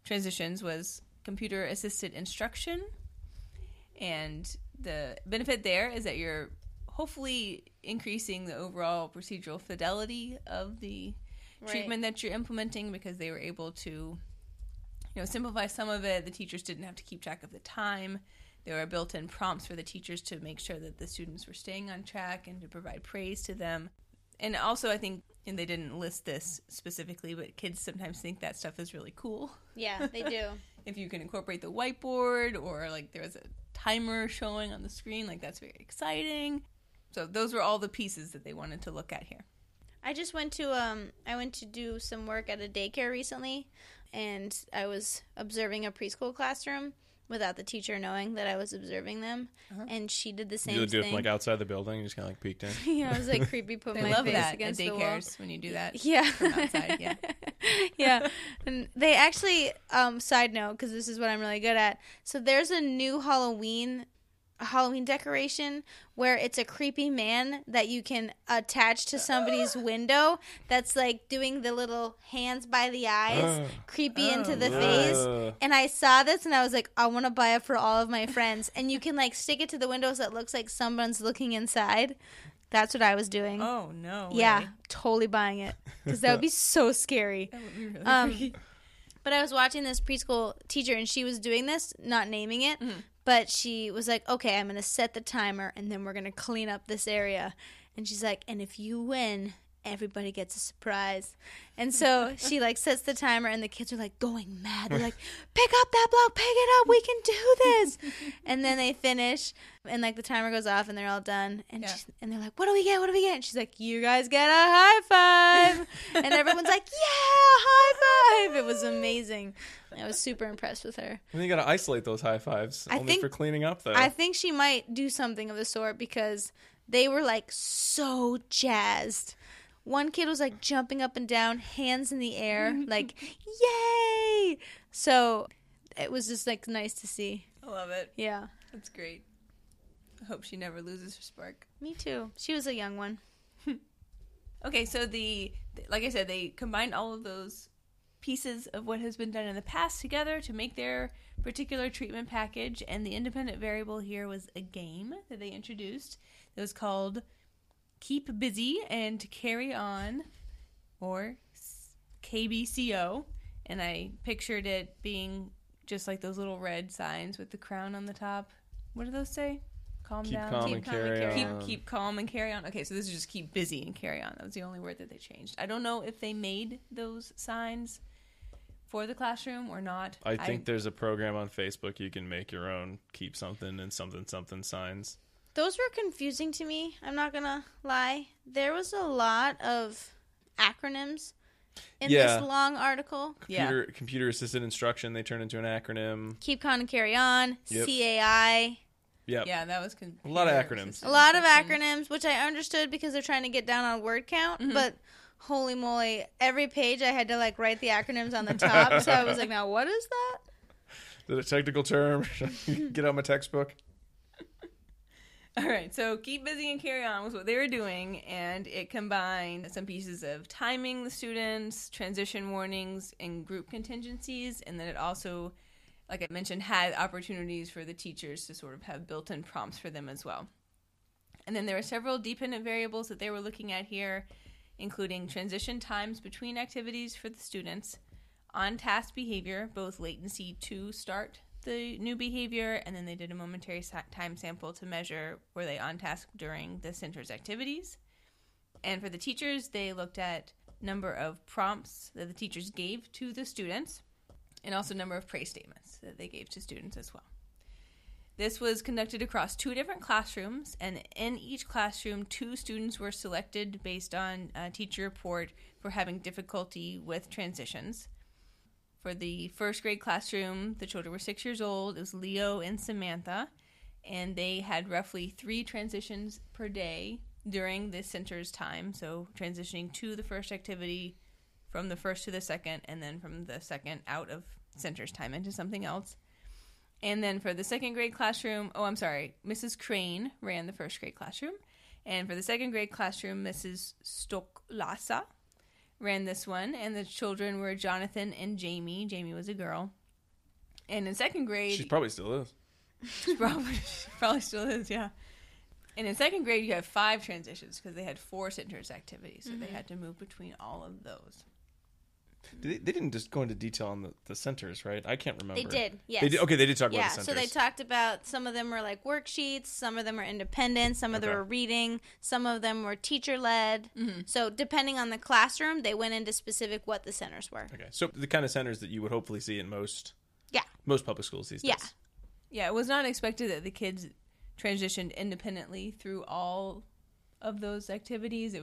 transitions was computer-assisted instruction. And the benefit there is that you're hopefully increasing the overall procedural fidelity of the treatment that you're implementing, because they were able to, simplify some of it. The teachers didn't have to keep track of the time. There were built-in prompts for the teachers to make sure that the students were staying on track and to provide praise to them. And also, I think, and they didn't list this specifically, but kids sometimes think that stuff is really cool. Yeah, they do. If you can incorporate the whiteboard, or like there was a timer showing on the screen, like that's very exciting. So those were all the pieces that they wanted to look at here. I just went to do some work at a daycare recently, and I was observing a preschool classroom without the teacher knowing that I was observing them, and she did the same thing. You do it from like outside the building, you just kind of like peeked in. Yeah, I was like creepy, put They my love face that against at the wall. daycares when you do that. Yeah, from outside. Yeah, yeah. And they actually, side note, because this is what I'm really good at. So there's a new Halloween decoration where it's a creepy man that you can attach to somebody's window that's like doing the little hands by the eyes, creepy into the face. And I saw this and I was like, I want to buy it for all of my friends. And you can like stick it to the windows that looks like someone's looking inside. That's what I was doing. Oh, no. Yeah, way. totally buying it, because that would be so scary. That would be really freaky. But I was watching this preschool teacher, and she was doing this, not naming it, but she was like, okay, I'm going to set the timer, and then we're going to clean up this area. And she's like, and if you win, everybody gets a surprise. And so she like sets the timer, and the kids are like going mad. They're like, pick up that block, pick it up, we can do this. And then they finish, and like the timer goes off, and they're all done. And and they're like, what do we get? And she's like, you guys get a high five. And everyone's like, yeah, high five. It was amazing. I was super impressed with her. And you got to isolate those high fives for cleaning up, though. I think she might do something of the sort, because they were like so jazzed. One kid was like jumping up and down, hands in the air, like, yay! So it was just like nice to see. I love it. Yeah. That's great. I hope she never loses her spark. Me too. She was a young one. Okay, so like I said, they combined all of those pieces of what has been done in the past together to make their particular treatment package, and the independent variable here was a game that they introduced that was called Keep Busy and Carry On, or KBCO, and I pictured it being just like those little red signs with the crown on the top. What do those say? Calm down. Calm and carry on. Keep calm and carry on. Okay, so this is just keep busy and carry on. That was the only word that they changed. I don't know if they made those signs for the classroom or not. I think there's a program on Facebook you can make your own keep something and something something signs. Those were confusing to me. I'm not going to lie. There was a lot of acronyms in this long article. Computer assisted instruction, they turn into an acronym. Keep calm and carry on. CAI. Yep. Yeah, that was a lot of acronyms. A lot of acronyms, which I understood because they're trying to get down on word count, but holy moly, every page I had to like write the acronyms on the top, so I was like, now what is that? Is it a technical term? Get out my textbook. All right, so keep busy and carry on was what they were doing, and it combined some pieces of timing the students, transition warnings, and group contingencies, and then it also, like I mentioned, had opportunities for the teachers to sort of have built-in prompts for them as well. And then there were several dependent variables that they were looking at here, including transition times between activities for the students, on-task behavior, both latency to start the new behavior, and then they did a momentary time sample to measure were they on task during the center's activities. And for the teachers, they looked at number of prompts that the teachers gave to the students, and also number of praise statements that they gave to students as well. This was conducted across 2 different classrooms, and in each classroom, 2 students were selected based on a teacher report for having difficulty with transitions. For the first grade classroom, the children were 6 years old. It was Leo and Samantha, and they had roughly 3 transitions per day during the center's time. So transitioning to the first activity, from the first to the second, and then from the second out of center's time into something else. And then for the second grade classroom, Mrs. Crane ran the first grade classroom. And for the second grade classroom, Mrs. Stoklasa ran this one, and the children were Jonathan and Jamie. Jamie was a girl. And in second grade... She probably still is. She probably still is, yeah. And in second grade, you have 5 transitions because they had 4 centers activities, so they had to move between all of those. They didn't just go into detail on the centers, right? I can't remember. They did, yes. They did, okay, they did talk about the Yeah, centers. so they talked about some of them were like worksheets, some of them were independent, some of them were reading, some of them were teacher-led. Mm-hmm. So depending on the classroom, they went into specific what the centers were. Okay, so the kind of centers that you would hopefully see in most public schools these days. Yeah, it was not expected that the kids transitioned independently through all of those activities.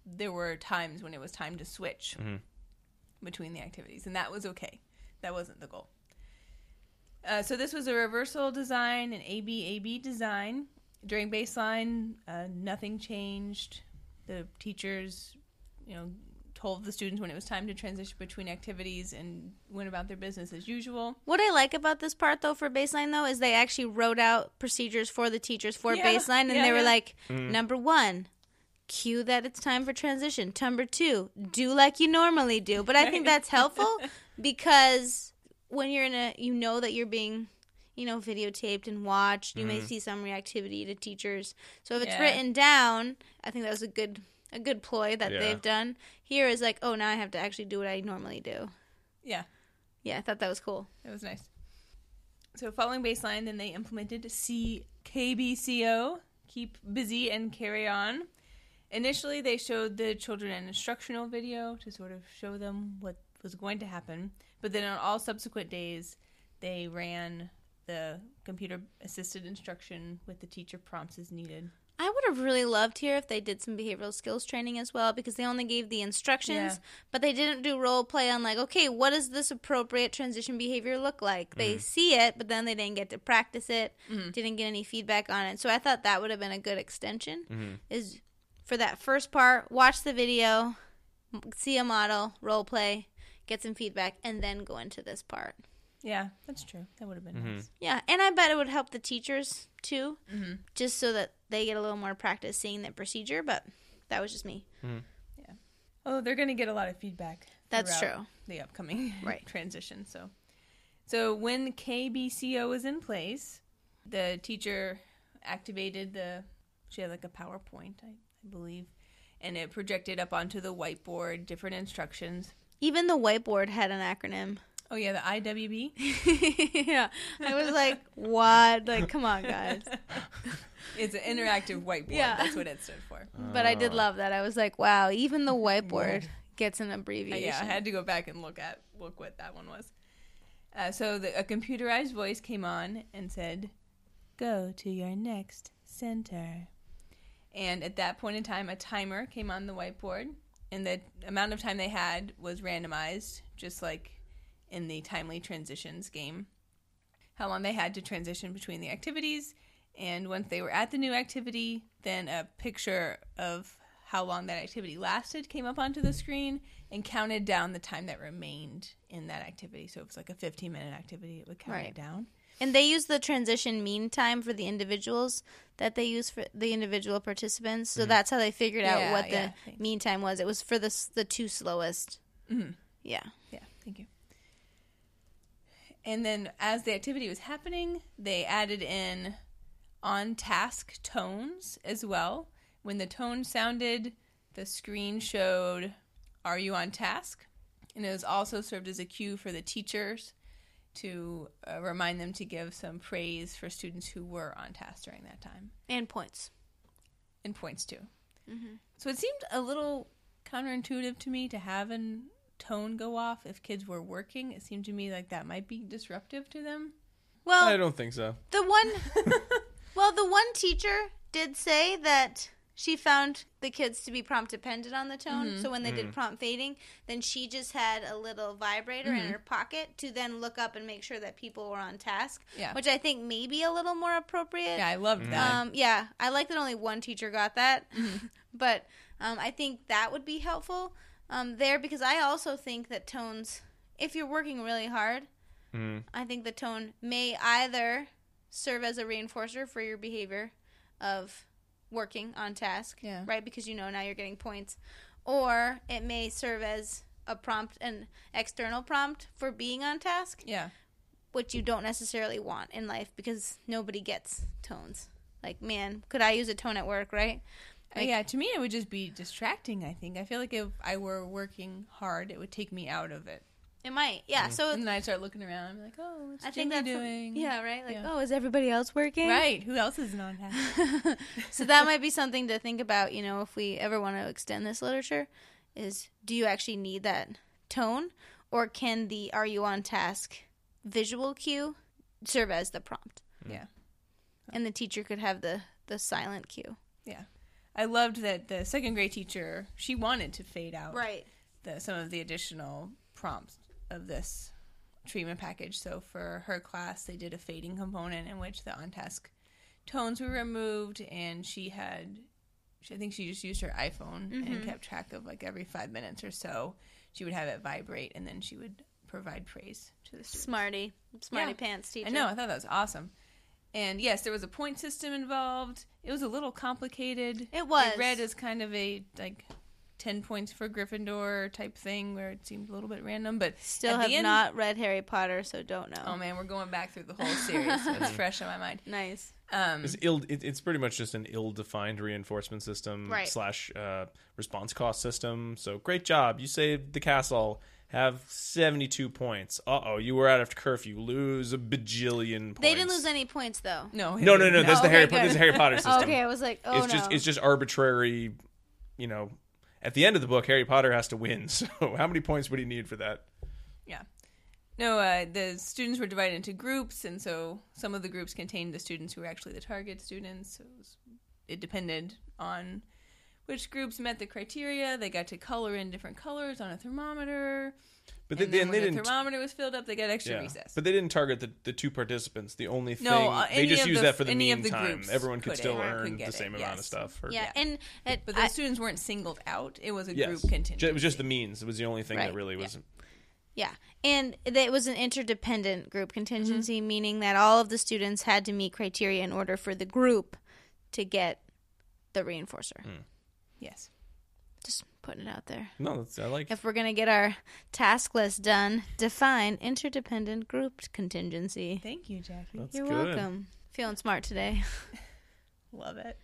There were times when it was time to switch between the activities, and that was okay. That wasn't the goal. So this was a reversal design, an AB design. During baseline, nothing changed. The teachers, told the students when it was time to transition between activities and went about their business as usual. What I like about this part, though, for baseline, though, is they actually wrote out procedures for the teachers for baseline, and they were like, number 1, cue that it's time for transition. Number 2, do like you normally do. But I think that's helpful because when you're that you're being, videotaped and watched, you may see some reactivity to teachers. So if it's written down, I think that was a good ploy that they've done. Here is like, oh, now I have to actually do what I normally do. Yeah. Yeah, I thought that was cool. It was nice. So following baseline, then they implemented KBCO, keep busy and carry on. Initially, they showed the children an instructional video to sort of show them what was going to happen. But then on all subsequent days, they ran the computer-assisted instruction with the teacher prompts as needed. I would have really loved here if they did some behavioral skills training as well, because they only gave the instructions, but they didn't do role play on like, okay, what does this appropriate transition behavior look like? They see it, but then they didn't get to practice it, didn't get any feedback on it. So I thought that would have been a good extension, is for that first part, watch the video, see a model, role play, get some feedback, and then go into this part. Yeah, that's true. That would have been nice. Yeah, and I bet it would help the teachers, too, just so that they get a little more practice seeing the procedure, but that was just me. Yeah. Oh, they're going to get a lot of feedback. That's true. The upcoming transition. So when KBCO is in place, the teacher activated she had like a PowerPoint, I believe, and it projected up onto the whiteboard different instructions. Even the whiteboard had an acronym. Oh, yeah, the IWB? Yeah. I was like, what? Like, come on, guys. It's an interactive whiteboard. Yeah. That's what it stood for. But I did love that. I was like, wow, even the whiteboard gets an abbreviation. Yeah, I had to go back and look what that one was. So a computerized voice came on and said, go to your next center. And at that point in time, a timer came on the whiteboard, and the amount of time they had was randomized, just like in the timely transitions game, how long they had to transition between the activities. And once they were at the new activity, then a picture of how long that activity lasted came up onto the screen and counted down the time that remained in that activity. So if it's like a 15-minute activity, it would count it down. And they use the transition mean time for the individuals that they use for the individual participants. So that's how they figured out what the mean time was. It was for the 2 slowest. Mm-hmm. Yeah. Yeah, thank you. And then as the activity was happening, they added in on-task tones as well. When the tone sounded, the screen showed, are you on task? And it was also served as a cue for the teachers to remind them to give some praise for students who were on task during that time. And points. And points, too. Mm-hmm. So it seemed a little counterintuitive to me to have a tone go off if kids were working. It seemed to me like that might be disruptive to them. Well, I don't think so. The one teacher did say that she found the kids to be prompt dependent on the tone. So when they did prompt fading, then she just had a little vibrator in her pocket to then look up and make sure that people were on task, which I think may be a little more appropriate. Yeah, I loved that. Yeah, I like that only one teacher got that. But I think that would be helpful there, because I also think that tones, if you're working really hard, I think the tone may either serve as a reinforcer for your behavior of working on task, right? Because now you're getting points. or it may serve as a prompt, an external prompt for being on task. Yeah. Which you don't necessarily want in life because nobody gets tones. Like, man, could I use a tone at work, right? Like, yeah, to me it would just be distracting, I think. I feel like if I were working hard, it would take me out of it. it might, yeah. So And then I'd start looking around and be like, oh, what's I think Jimmy that's doing? yeah, right. Like, Yeah. oh, is everybody else working? Right. Who else isn't on task? So that might be something to think about. If we ever want to extend this literature, is do you actually need that tone, or can the "Are you on task" visual cue serve as the prompt? Yeah. And the teacher could have the silent cue. Yeah. I loved that the second grade teacher, she wanted to fade out Right. some of the additional prompts of this treatment package. So for her class, they did a fading component in which the on-task tones were removed, and I think she just used her iPhone and kept track of like every 5 minutes or so. She would have it vibrate, and then she would provide praise to the students. Smarty pants teacher. I know. I thought that was awesome. And yes, there was a point system involved. It was a little complicated. It was. It read as kind of a 10 points for Gryffindor type thing where it seemed a little bit random, but Still at have the end, not read Harry Potter, so don't know. Oh man, we're going back through the whole series, so it's fresh on my mind. Nice. It's pretty much just an ill-defined reinforcement system Right. / response cost system. So great job, you saved the castle. Have 72 points. You were out after curfew. Lose a bajillion points. They didn't lose any points though. No. No. That's the Okay, This is Harry Potter system. Okay, I was like, oh It's just arbitrary. At the end of the book, Harry Potter has to win. So how many points would he need for that? Yeah. No, the students were divided into groups, and so some of the groups contained the students who were actually the target students. So it depended on which groups met the criteria. They got to color in different colors on a thermometer. But then they when the didn't. thermometer was filled up, they got extra recess. But they didn't target the two participants. The only thing No, they just used that for the any of the meantime. groups Everyone could could still could earn get the same it, amount of yes. stuff. Yeah, Yeah. and But those students weren't singled out. It was a Yes. group contingency. It was just the means. It was the only thing that Right. really was. yeah, and it was an interdependent group contingency, meaning that all of the students had to meet criteria in order for the group to get the reinforcer. Yes. Just putting it out there. No, I like. If we're going to get our task list done, define interdependent group contingency. Thank you, Jackie. That's You're good. welcome. Feeling smart today. Love it.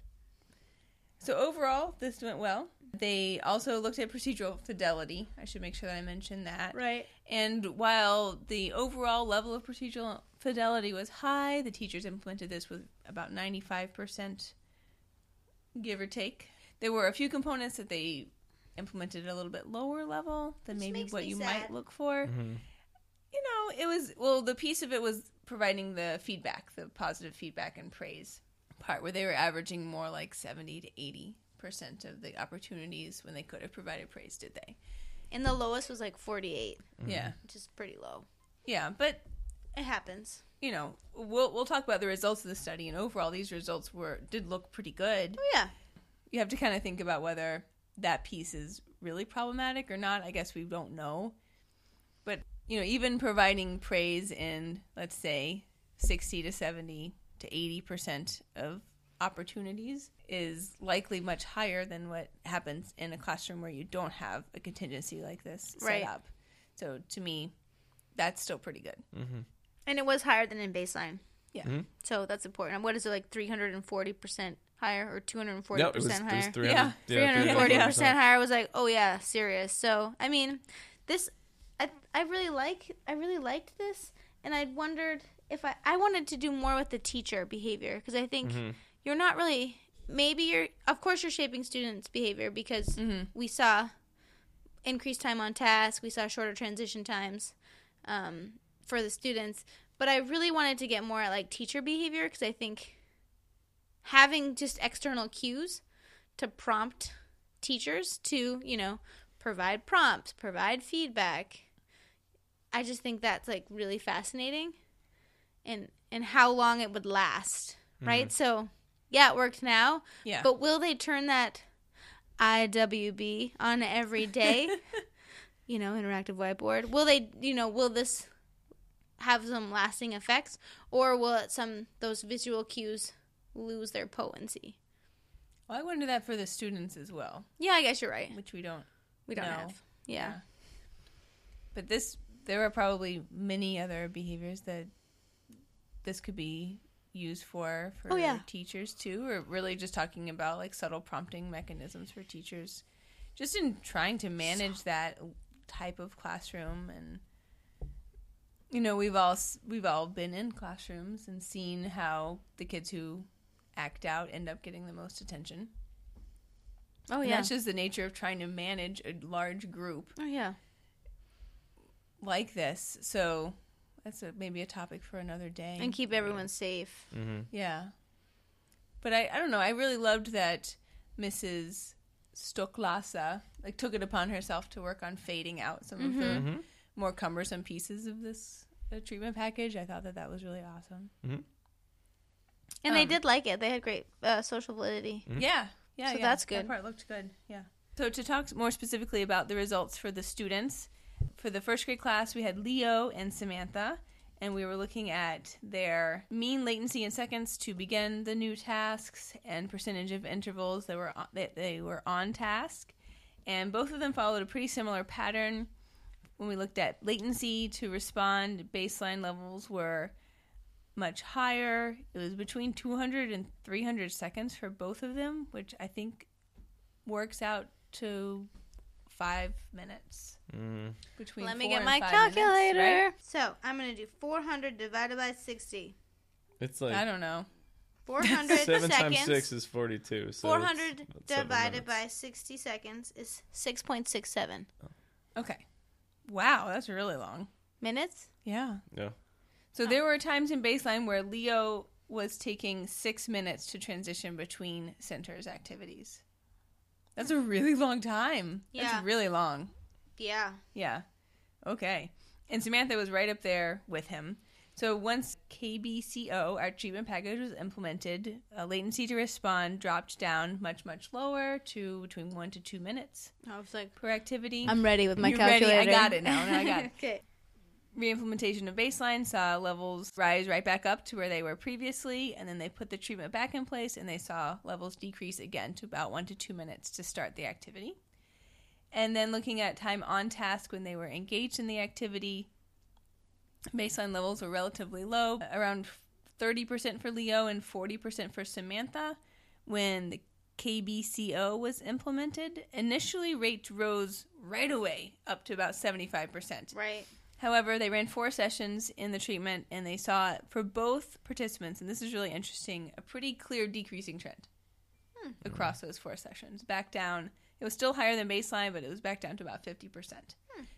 So overall, this went well. They also looked at procedural fidelity. I should make sure that I mention that. Right. And while the overall level of procedural fidelity was high, the teachers implemented this with about 95%, give or take. There were a few components that they implemented at a little bit lower level than Which maybe makes what me you sad. might look for. Mm-hmm. It was, well, the piece of it was providing the feedback, the positive feedback and praise part, where they were averaging more like 70 to 80% of the opportunities when they could have provided praise, did they? And the lowest was like 48, Yeah. which is pretty low. Yeah, but It happens. we'll talk about the results of the study, and overall these results did look pretty good. Oh, yeah. You have to kind of think about whether that piece is really problematic or not. I guess we don't know. But, even providing praise in, let's say, 60 to 70 to 80% of opportunities is likely much higher than what happens in a classroom where you don't have a contingency like this Right. set up. So, to me, that's still pretty good. Mm-hmm. And it was higher than in baseline. Yeah. Mm-hmm. So that's important. What is it, like 340% higher or 240% No, it was higher? 300. Yeah. 340% higher was like, oh yeah, serious. So I mean, I really liked this, and I wondered if I wanted to do more with the teacher behavior, because I think you're not really, of course you're shaping students' behavior because we saw increased time on task, we saw shorter transition times for the students, but I really wanted to get more at like teacher behavior, because I think having just external cues to prompt teachers to, provide prompts, provide feedback. I just think that's like really fascinating, and how long it would last, right? So, yeah, it worked now, Yeah. but will they turn that IWB on every day? Interactive whiteboard. Will they, will this have some lasting effects, or will those visual cues lose their potency? Well, I wonder that for the students as well, Yeah, I guess you're right. which we don't We don't No. have. Yeah. But there are probably many other behaviors that this could be used for teachers too, or really just talking about like subtle prompting mechanisms for teachers, just in trying to manage that type of classroom. And we've all been in classrooms and seen how the kids who act out end up getting the most attention. Oh, And that's just the nature of trying to manage a large group. Oh, yeah. Like this. So that's maybe a topic for another day. And keep everyone safe. Mm-hmm. Yeah. But I don't know. I really loved that Mrs. Stoklasa took it upon herself to work on fading out some of the more cumbersome pieces of this treatment package. I thought that was really awesome. Mm-hmm. And they did like it. They had great social validity. Mm-hmm. Yeah. So that's good. That part looked good. Yeah. So to talk more specifically about the results for the students, for the first grade class, we had Leo and Samantha, and we were looking at their mean latency in seconds to begin the new tasks and percentage of intervals that they were on task. And both of them followed a pretty similar pattern. When we looked at latency to respond, baseline levels were much higher. It was between 200 and 300 seconds for both of them, which I think works out to 5 minutes. Between Let me 4 get and my 5 calculator. minutes, right? So I'm going to do 400 divided by 60. It's like I don't know. 400 7 seconds. times 6 is 42. So 400 it's about 7 divided minutes. by 60 seconds is 6.67 Okay. Wow, that's really long. minutes. Yeah. Yeah. So there were times in baseline where Leo was taking 6 minutes to transition between centers activities. That's a really long time. Yeah. That's really long. Yeah. Yeah. Okay. And Samantha was right up there with him. So once KBCO, our treatment package, was implemented, latency to respond dropped down much, much lower to between 1 to 2 minutes I was like, per activity. I'm ready with my You're calculator. ready. I got it now. I got it. Okay. Reimplementation of baseline saw levels rise right back up to where they were previously, and then they put the treatment back in place, and they saw levels decrease again to about 1 to 2 minutes to start the activity. And then looking at time on task when they were engaged in the activity, baseline levels were relatively low, around 30% for Leo and 40% for Samantha. When the KBCO was implemented, initially rates rose right away up to about 75%. Right. However, they ran 4 sessions in the treatment, and they saw for both participants, and this is really interesting, a pretty clear decreasing trend across those 4 sessions. Back down, it was still higher than baseline, but it was back down to about 50%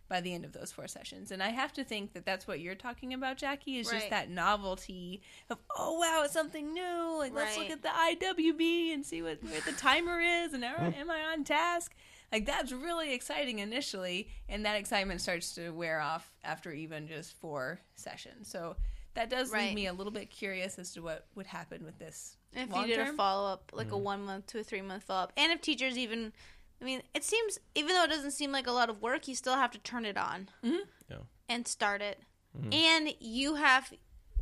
by the end of those 4 sessions. And I have to think that that's what you're talking about, Jackie, is just Right. that novelty of, oh, wow, it's something new. Like, let's look Right. at the IWB and see where the timer is, and am I on task? Like, that's really exciting initially, and that excitement starts to wear off after even just 4 sessions. So that does leave Right. me a little bit curious as to what would happen with this If long you did term. a follow-up, like a 1 month to a 3 month follow-up. And if teachers even, I mean, it seems, even though it doesn't seem like a lot of work, you still have to turn it on Yeah. and start it. And you have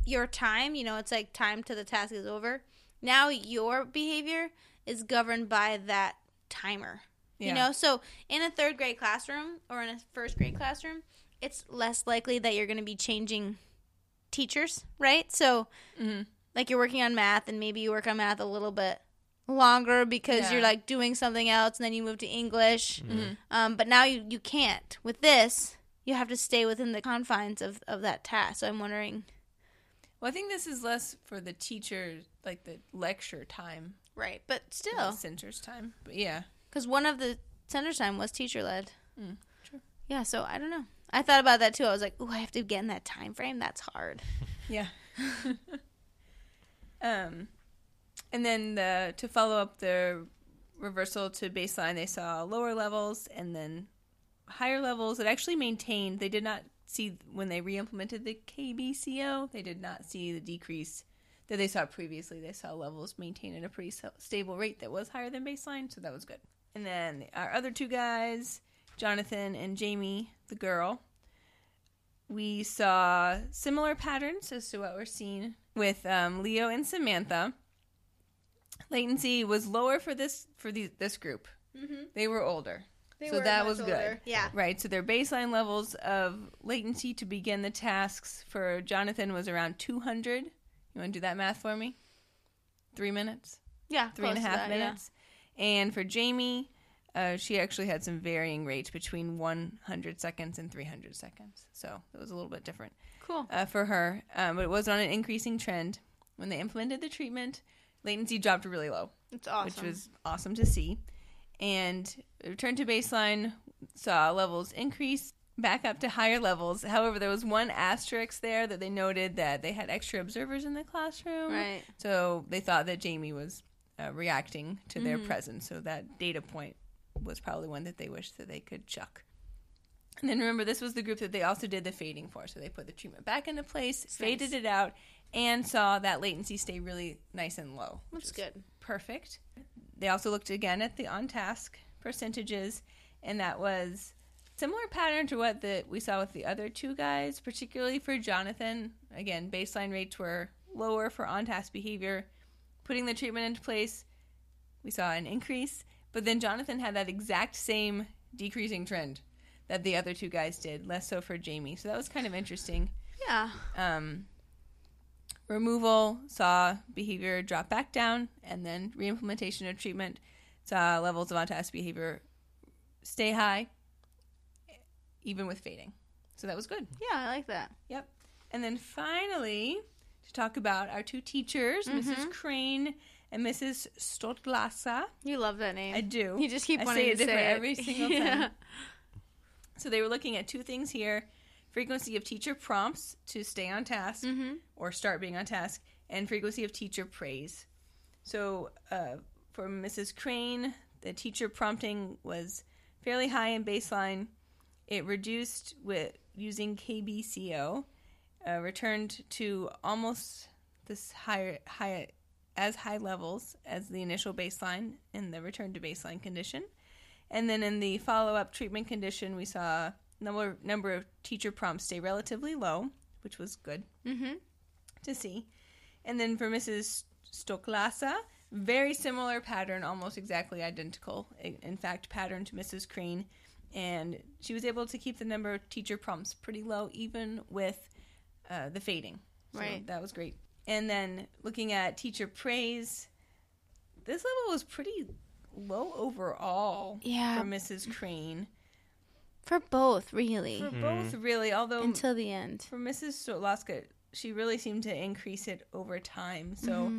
your time, it's like time till the task is over. Now your behavior is governed by that timer. Yeah. So in a 3rd grade classroom or in a 1st grade classroom, it's less likely that you're going to be changing teachers, right? So, like you're working on math, and maybe you work on math a little bit longer because you're like doing something else, and then you move to English. But now you can't. With this, you have to stay within the confines of that task. So I'm wondering. Well, I think this is less for the teacher, like the lecture time. Right, but The still. center's time. But yeah. Because one of the center time was teacher-led. True. Yeah, so I don't know. I thought about that too. I was like, ooh, I have to get in that time frame. That's hard. Yeah. And then to follow up the reversal to baseline, they saw lower levels and then higher levels. It actually maintained. They did not see, when they re-implemented the KBCO, they did not see the decrease that they saw previously. They saw levels maintain at a pretty stable rate that was higher than baseline, so that was good. And then our other 2 guys, Jonathan and Jamie, the girl, we saw similar patterns as to what we're seeing with Leo and Samantha. Latency was lower for this group. They were older. So that was good. Yeah. Right. So their baseline levels of latency to begin the tasks for Jonathan was around 200. You want to do that math for me? 3 minutes? Yeah. 3.5 minutes. Yeah. And for Jamie, she actually had some varying rates between 100 seconds and 300 seconds. So it was a little bit different. Cool. For her. But it was on an increasing trend. When they implemented the treatment, latency dropped really low. It's awesome. Which was awesome to see. And returned to baseline, saw levels increase back up to higher levels. However, there was one asterisk there that they noted that they had extra observers in the classroom. Right. So they thought that Jamie was reacting to their presence. So that data point was probably one that they wished that they could chuck. And then remember, this was the group that they also did the fading for. So they put the treatment back into place, faded it out, and saw that latency stay really nice and low. That's good. Perfect. They also looked again at the on-task percentages, and that was similar pattern to what we saw with the other two guys, particularly for Jonathan. Again, baseline rates were lower for on-task behavior. Putting the treatment into place, we saw an increase, but then Jonathan had that exact same decreasing trend that the other two guys did, less so for Jamie. So that was kind of interesting. Yeah. Removal saw behavior drop back down, and then reimplementation of treatment saw levels of on-task behavior stay high, even with fading. So that was good. Yeah, I like that. Yep. And then finally, to talk about our two teachers, Mrs. Crane and Mrs. Stoltlasa. You love that name. I do. You just keep I wanting say to it different say it every single time. So they were looking at two things here. Frequency of teacher prompts to stay on task or start being on task, and frequency of teacher praise. So for Mrs. Crane, the teacher prompting was fairly high in baseline. It reduced with using KBCO, returned to almost this high levels as the initial baseline in the return to baseline condition. And then in the follow-up treatment condition, we saw number of teacher prompts stay relatively low, which was good to see. And then for Mrs. Stoltlasa, very similar pattern, almost exactly identical, in fact, pattern to Mrs. Crane. And she was able to keep the number of teacher prompts pretty low, even with the fading. So right. That was great. And then looking at teacher praise, this level was pretty low overall for Mrs. Crane. For both, really. For both, really. Although until the end. For Mrs. Stoltlasa, she really seemed to increase it over time. So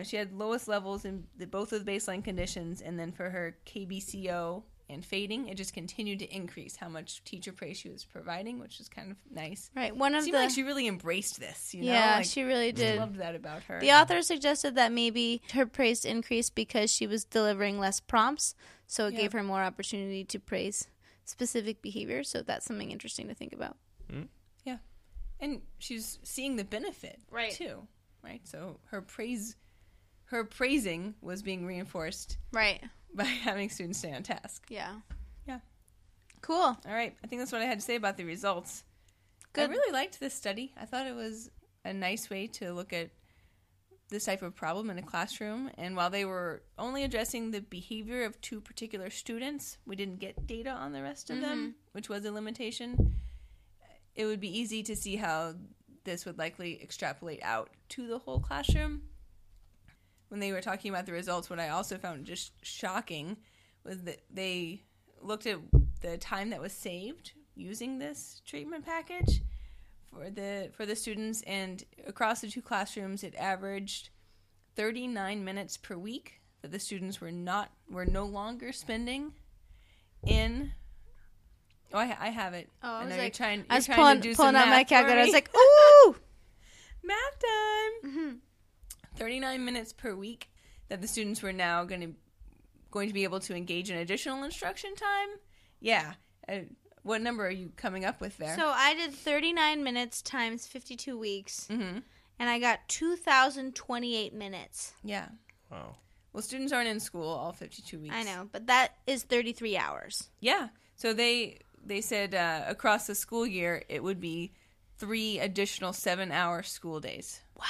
she had lowest levels in both of the baseline conditions, and then for her KBCO and fading, it just continued to increase how much teacher praise she was providing, which is kind of nice. Right. It seemed like she really embraced this, you know? Yeah, like, she really did. I loved that about her. The author suggested that maybe her praise increased because she was delivering less prompts, so it gave her more opportunity to praise specific behavior. So that's something interesting to think about. Yeah. And she's seeing the benefit, too. Right? So her praising was being reinforced. Right. By having students stay on task. Yeah. Yeah. Cool. All right. I think that's what I had to say about the results. Good. I really liked this study. I thought it was a nice way to look at this type of problem in a classroom. And while they were only addressing the behavior of two particular students, we didn't get data on the rest of them, which was a limitation. It would be easy to see how this would likely extrapolate out to the whole classroom. When they were talking about the results, what I also found just shocking was that they looked at the time that was saved using this treatment package for the students, and across the two classrooms, it averaged 39 minutes per week that the students were no longer spending in. Oh, I have it. Oh, I was like, trying to do pulling out my calculator. I was like, ooh, math time. 39 minutes per week that the students were now going to be able to engage in additional instruction time. Yeah. What number are you coming up with there? So I did 39 minutes times 52 weeks, and I got 2,028 minutes. Yeah. Wow. Well, students aren't in school all 52 weeks. I know, but that is 33 hours. Yeah. So they said across the school year, it would be 3 additional 7-hour school days. Wow.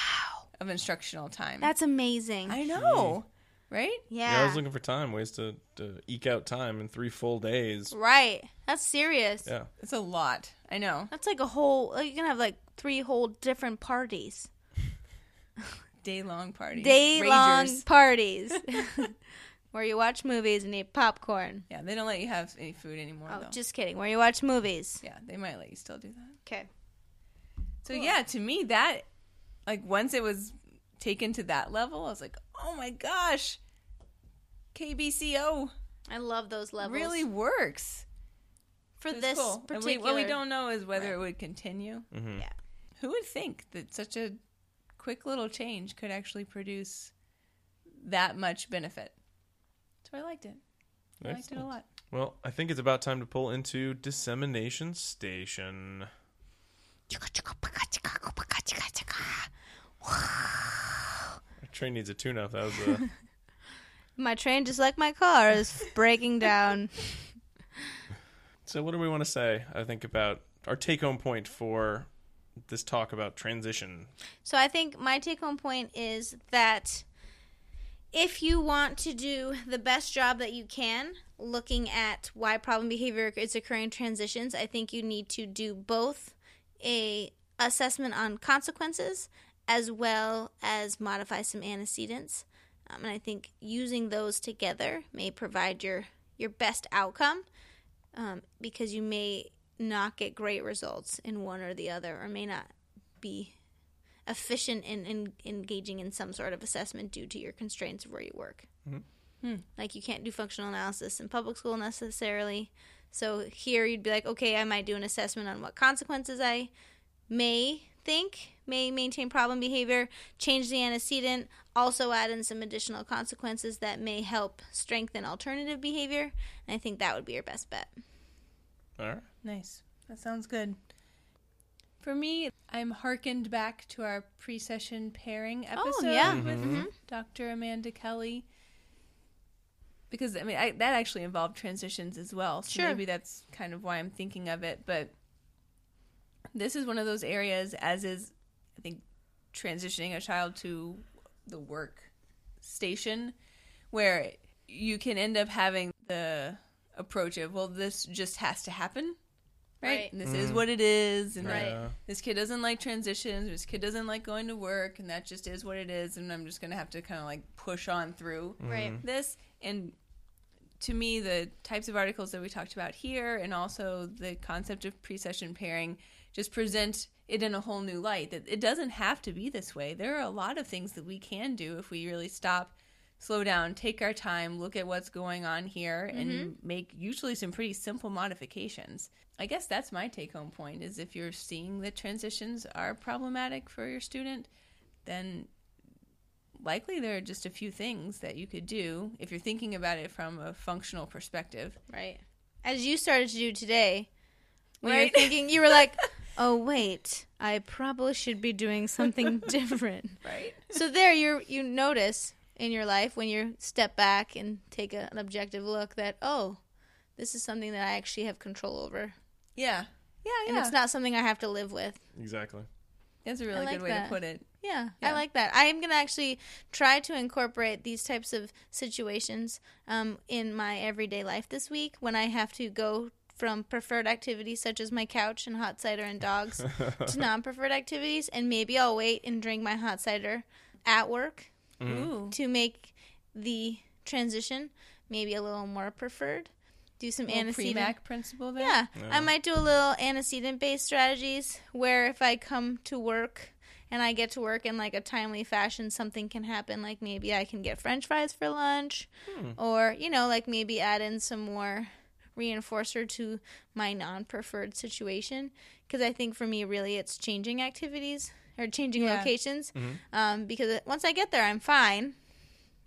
Of instructional time. That's amazing. I know. Right? Yeah, I was looking for ways to eke out time in 3 full days. Right. That's serious. Yeah. It's a lot. I know. That's like a whole, you can have like 3 whole different parties. Day-long parties. Day-long Ragers. parties. Where you watch movies and eat popcorn. Yeah, they don't let you have any food anymore, Oh, though. just kidding. Where you watch movies. Yeah, they might let you still do that. Okay. So, yeah, to me, that, like, once it was taken to that level, I was like, oh, my gosh. KBCO I love those levels. really works. For It's this cool. particular... And what we don't know is whether it would continue. Mm-hmm. Yeah. Who would think that such a quick little change could actually produce that much benefit? So I liked it. I liked it a lot. Well, I think it's about time to pull into dissemination station. Our train needs a tune-up. That was My train, just like my car, is breaking down. So what do we want to say, I think, about our take-home point for this talk about transition? So I think my take-home point is that if you want to do the best job that you can looking at why problem behavior is occurring in transitions, I think you need to do both a assessment on consequences as well as modify some antecedents. And I think using those together may provide your best outcome because you may not get great results in one or the other, or may not be efficient in engaging in some sort of assessment due to your constraints of where you work. Mm-hmm. Like you can't do functional analysis in public school necessarily. So here you'd be like, okay, I might do an assessment on what consequences I may think may maintain problem behavior, change the antecedent, also add in some additional consequences that may help strengthen alternative behavior. And I think that would be your best bet. All right. Nice. That sounds good. For me, I'm hearkened back to our pre-session pairing episode with Dr. Amanda Kelly. Because, I mean, that actually involved transitions as well. So maybe that's kind of why I'm thinking of it. But this is one of those areas, as is, I think, transitioning a child to the work station, where you can end up having the approach of, well, this just has to happen. Right? And this is what it is. And this kid doesn't like transitions. This kid doesn't like going to work. And that just is what it is. And I'm just going to have to kind of like push on through this. And to me, the types of articles that we talked about here and also the concept of pre-session pairing just present it in a whole new light. That it doesn't have to be this way. There are a lot of things that we can do if we really stop, slow down, take our time, look at what's going on here, and make usually some pretty simple modifications. I guess that's my take-home point, is if you're seeing that transitions are problematic for your student, then likely there are just a few things that you could do if you're thinking about it from a functional perspective. Right. As you started to do today, when you're thinking, you were like, oh, wait, I probably should be doing something different. Right. So there you notice in your life when you step back and take an objective look that, oh, this is something that I actually have control over. Yeah. Yeah. And it's not something I have to live with. Exactly. That's a really good way to put it. Yeah, I like that. I am going to actually try to incorporate these types of situations in my everyday life this week when I have to go from preferred activities such as my couch and hot cider and dogs to non-preferred activities. And maybe I'll wait and drink my hot cider at work to make the transition maybe a little more preferred. Do some antecedent. Pre-Mac principle there? Yeah. I might do a little antecedent-based strategies where if I come to work and I get to work in like a timely fashion, something can happen. Like maybe I can get French fries for lunch or, like maybe add in some more reinforcer to my non-preferred situation. Because I think for me, really, it's changing activities or changing locations. Because once I get there, I'm fine.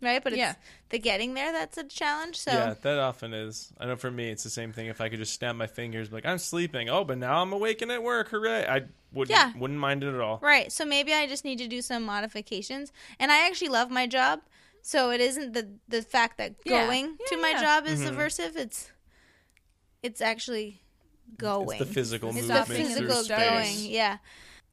Right, but it's the getting there that's a challenge. So yeah, that often is. I know for me, it's the same thing. If I could just snap my fingers, like I'm sleeping. Oh, but now I'm awake and at work. Hooray! I wouldn't mind it at all. Right. So maybe I just need to do some modifications. And I actually love my job, so it isn't the fact that going to my job is aversive. It's actually going. It's the physical going. movement. Yeah.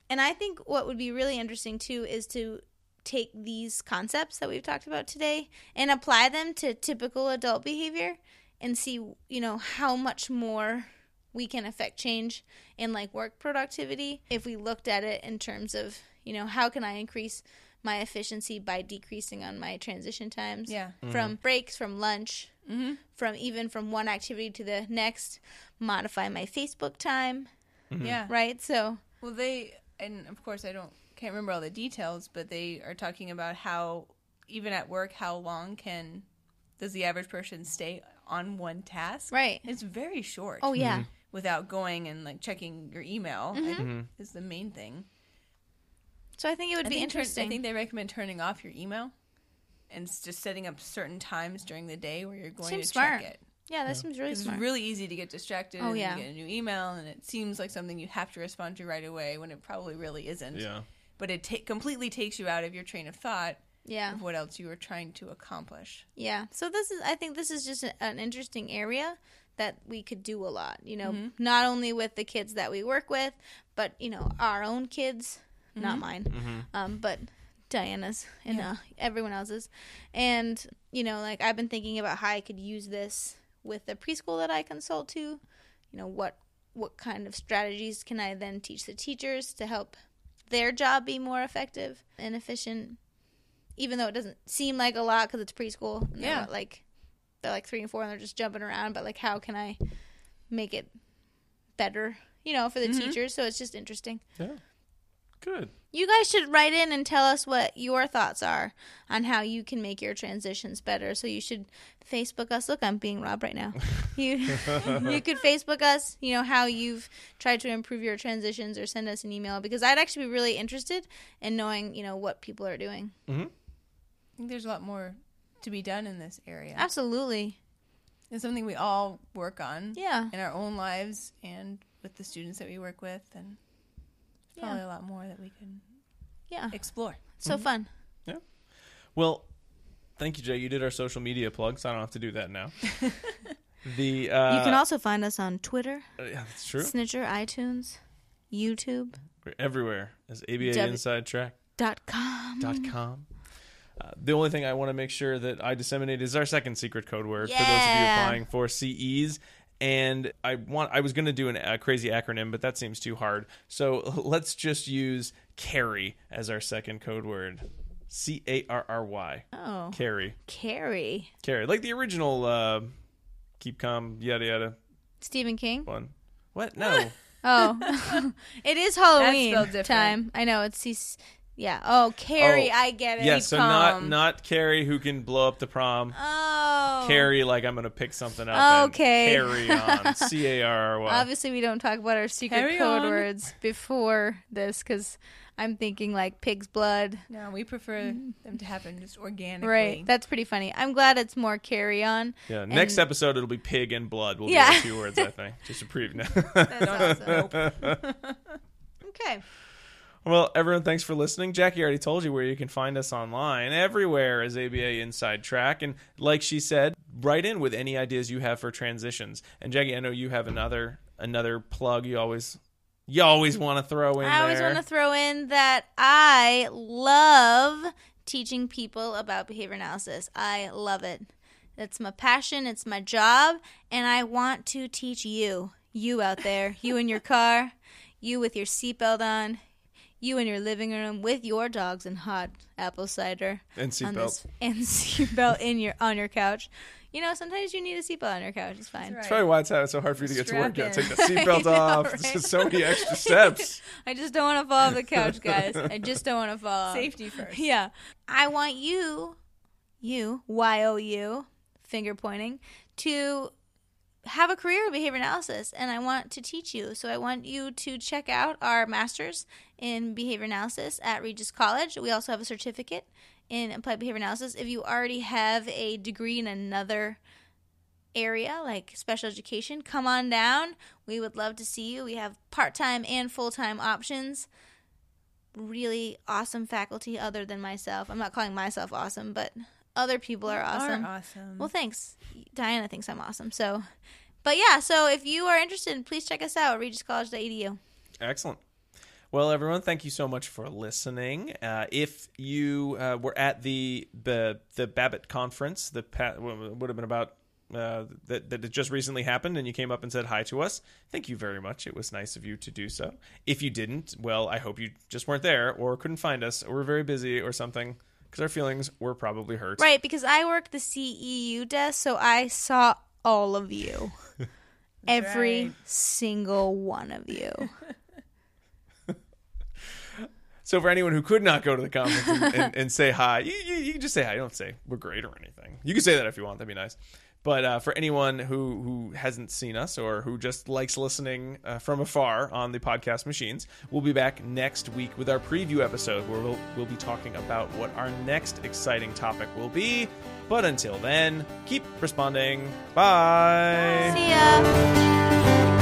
And I think what would be really interesting too is to take these concepts that we've talked about today and apply them to typical adult behavior and see, you know, how much more we can affect change in like work productivity if we looked at it in terms of, you know, how can I increase my efficiency by decreasing on my transition times from breaks, from lunch, from one activity to the next, modify my Facebook time. Right? So, well, and of course can't remember all the details, but they are talking about how even at work, how long does the average person stay on one task? Right. It's very short. Oh yeah. Without going and like checking your email is the main thing. So I think it would be interesting. I think they recommend turning off your email and just setting up certain times during the day where you're going to check it. Yeah, that seems really smart. It's really easy to get distracted and you get a new email and it seems like something you have to respond to right away when it probably really isn't. Yeah. But it completely takes you out of your train of thought of what else you were trying to accomplish. Yeah. So I think this is just an interesting area that we could do a lot, you know, not only with the kids that we work with, but, you know, our own kids, not mine, but Diana's and everyone else's. And, you know, like I've been thinking about how I could use this with the preschool that I consult to, you know, what kind of strategies can I then teach the teachers to help their job be more effective and efficient, even though it doesn't seem like a lot because it's preschool. They're like 3 and 4 and they're just jumping around, but like how can I make it better, you know, for the teachers? So it's just interesting. Yeah. Good. You guys should write in and tell us what your thoughts are on how you can make your transitions better. So you should Facebook us. Look, I'm being Rob right now. You could Facebook us, you know, how you've tried to improve your transitions, or send us an email, because I'd actually be really interested in knowing, you know, what people are doing. I think there's a lot more to be done in this area. Absolutely. It's something we all work on in our own lives and with the students that we work with, and probably a lot more that we can explore. It's so fun. Yeah. Well, thank you, Jay. You did our social media plugs. I don't have to do that now. You can also find us on Twitter. Yeah, that's true. Snitcher, iTunes, YouTube. We're everywhere as ABA Inside Track. .com. The only thing I want to make sure that I disseminate is our second secret code word for those of you applying for CEs. And I was going to do a crazy acronym, but that seems too hard. So let's just use carry as our second code word. CARRY. Oh. Carry. Carry. Like the original keep calm, yada, yada. Stephen King? One. What? No. Oh. It is Halloween time. I know. It's... Yeah. Oh, Carrie, I get it. Yeah, so not Carrie who can blow up the prom. Oh. Carrie, like I'm going to pick something up. Okay. And carry on. CARRY. Obviously, we don't talk about our secret code words before this because I'm thinking like pig's blood. No, we prefer them to happen just organically. Right. That's pretty funny. I'm glad it's more carry on. Yeah. Next episode, it'll be pig and blood. Will be the 2 words, I think. Just to preview. That's awesome. Okay. Well, everyone, thanks for listening. Jackie already told you where you can find us online. Everywhere is ABA Inside Track. And like she said, write in with any ideas you have for transitions. And Jackie, I know you have another plug you always want to throw in there. I always want to throw in that I love teaching people about behavior analysis. I love it. It's my passion. It's my job. And I want to teach you out there, you in your car, you with your seatbelt on, you in your living room with your dogs and hot apple cider. And seatbelt. And seatbelt on your couch. You know, sometimes you need a seatbelt on your couch. It's fine. That's probably why it's so hard for you to get to work. You gotta take the seatbelt off. Right? There's just so many extra steps. I just don't want to fall off the couch, guys. I just don't want to fall off. Safety first. Yeah. I want you, Y-O-U, finger pointing, to have a career in behavior analysis, and I want to teach you. So I want you to check out our master's in behavior analysis at Regis College. We also have a certificate in applied behavior analysis. If you already have a degree in another area, like special education, come on down. We would love to see you. We have part-time and full-time options. Really awesome faculty other than myself. I'm not calling myself awesome, but other people are awesome. Well, thanks. Diana thinks I'm awesome. So if you are interested, please check us out at regiscollege.edu. Excellent. Well, everyone, thank you so much for listening. If you were at the Babbitt conference, would have been about that it just recently happened, and you came up and said hi to us, thank you very much. It was nice of you to do so. If you didn't, well, I hope you just weren't there or couldn't find us or were very busy or something, because our feelings were probably hurt. Right, because I work the CEU desk, so I saw all of you. Every single one of you. So for anyone who could not go to the conference and say hi, you can just say hi. You don't say we're great or anything. You can say that if you want. That'd be nice. But for anyone who hasn't seen us or who just likes listening from afar on the podcast machines, we'll be back next week with our preview episode where we'll be talking about what our next exciting topic will be. But until then, keep responding. Bye. See ya.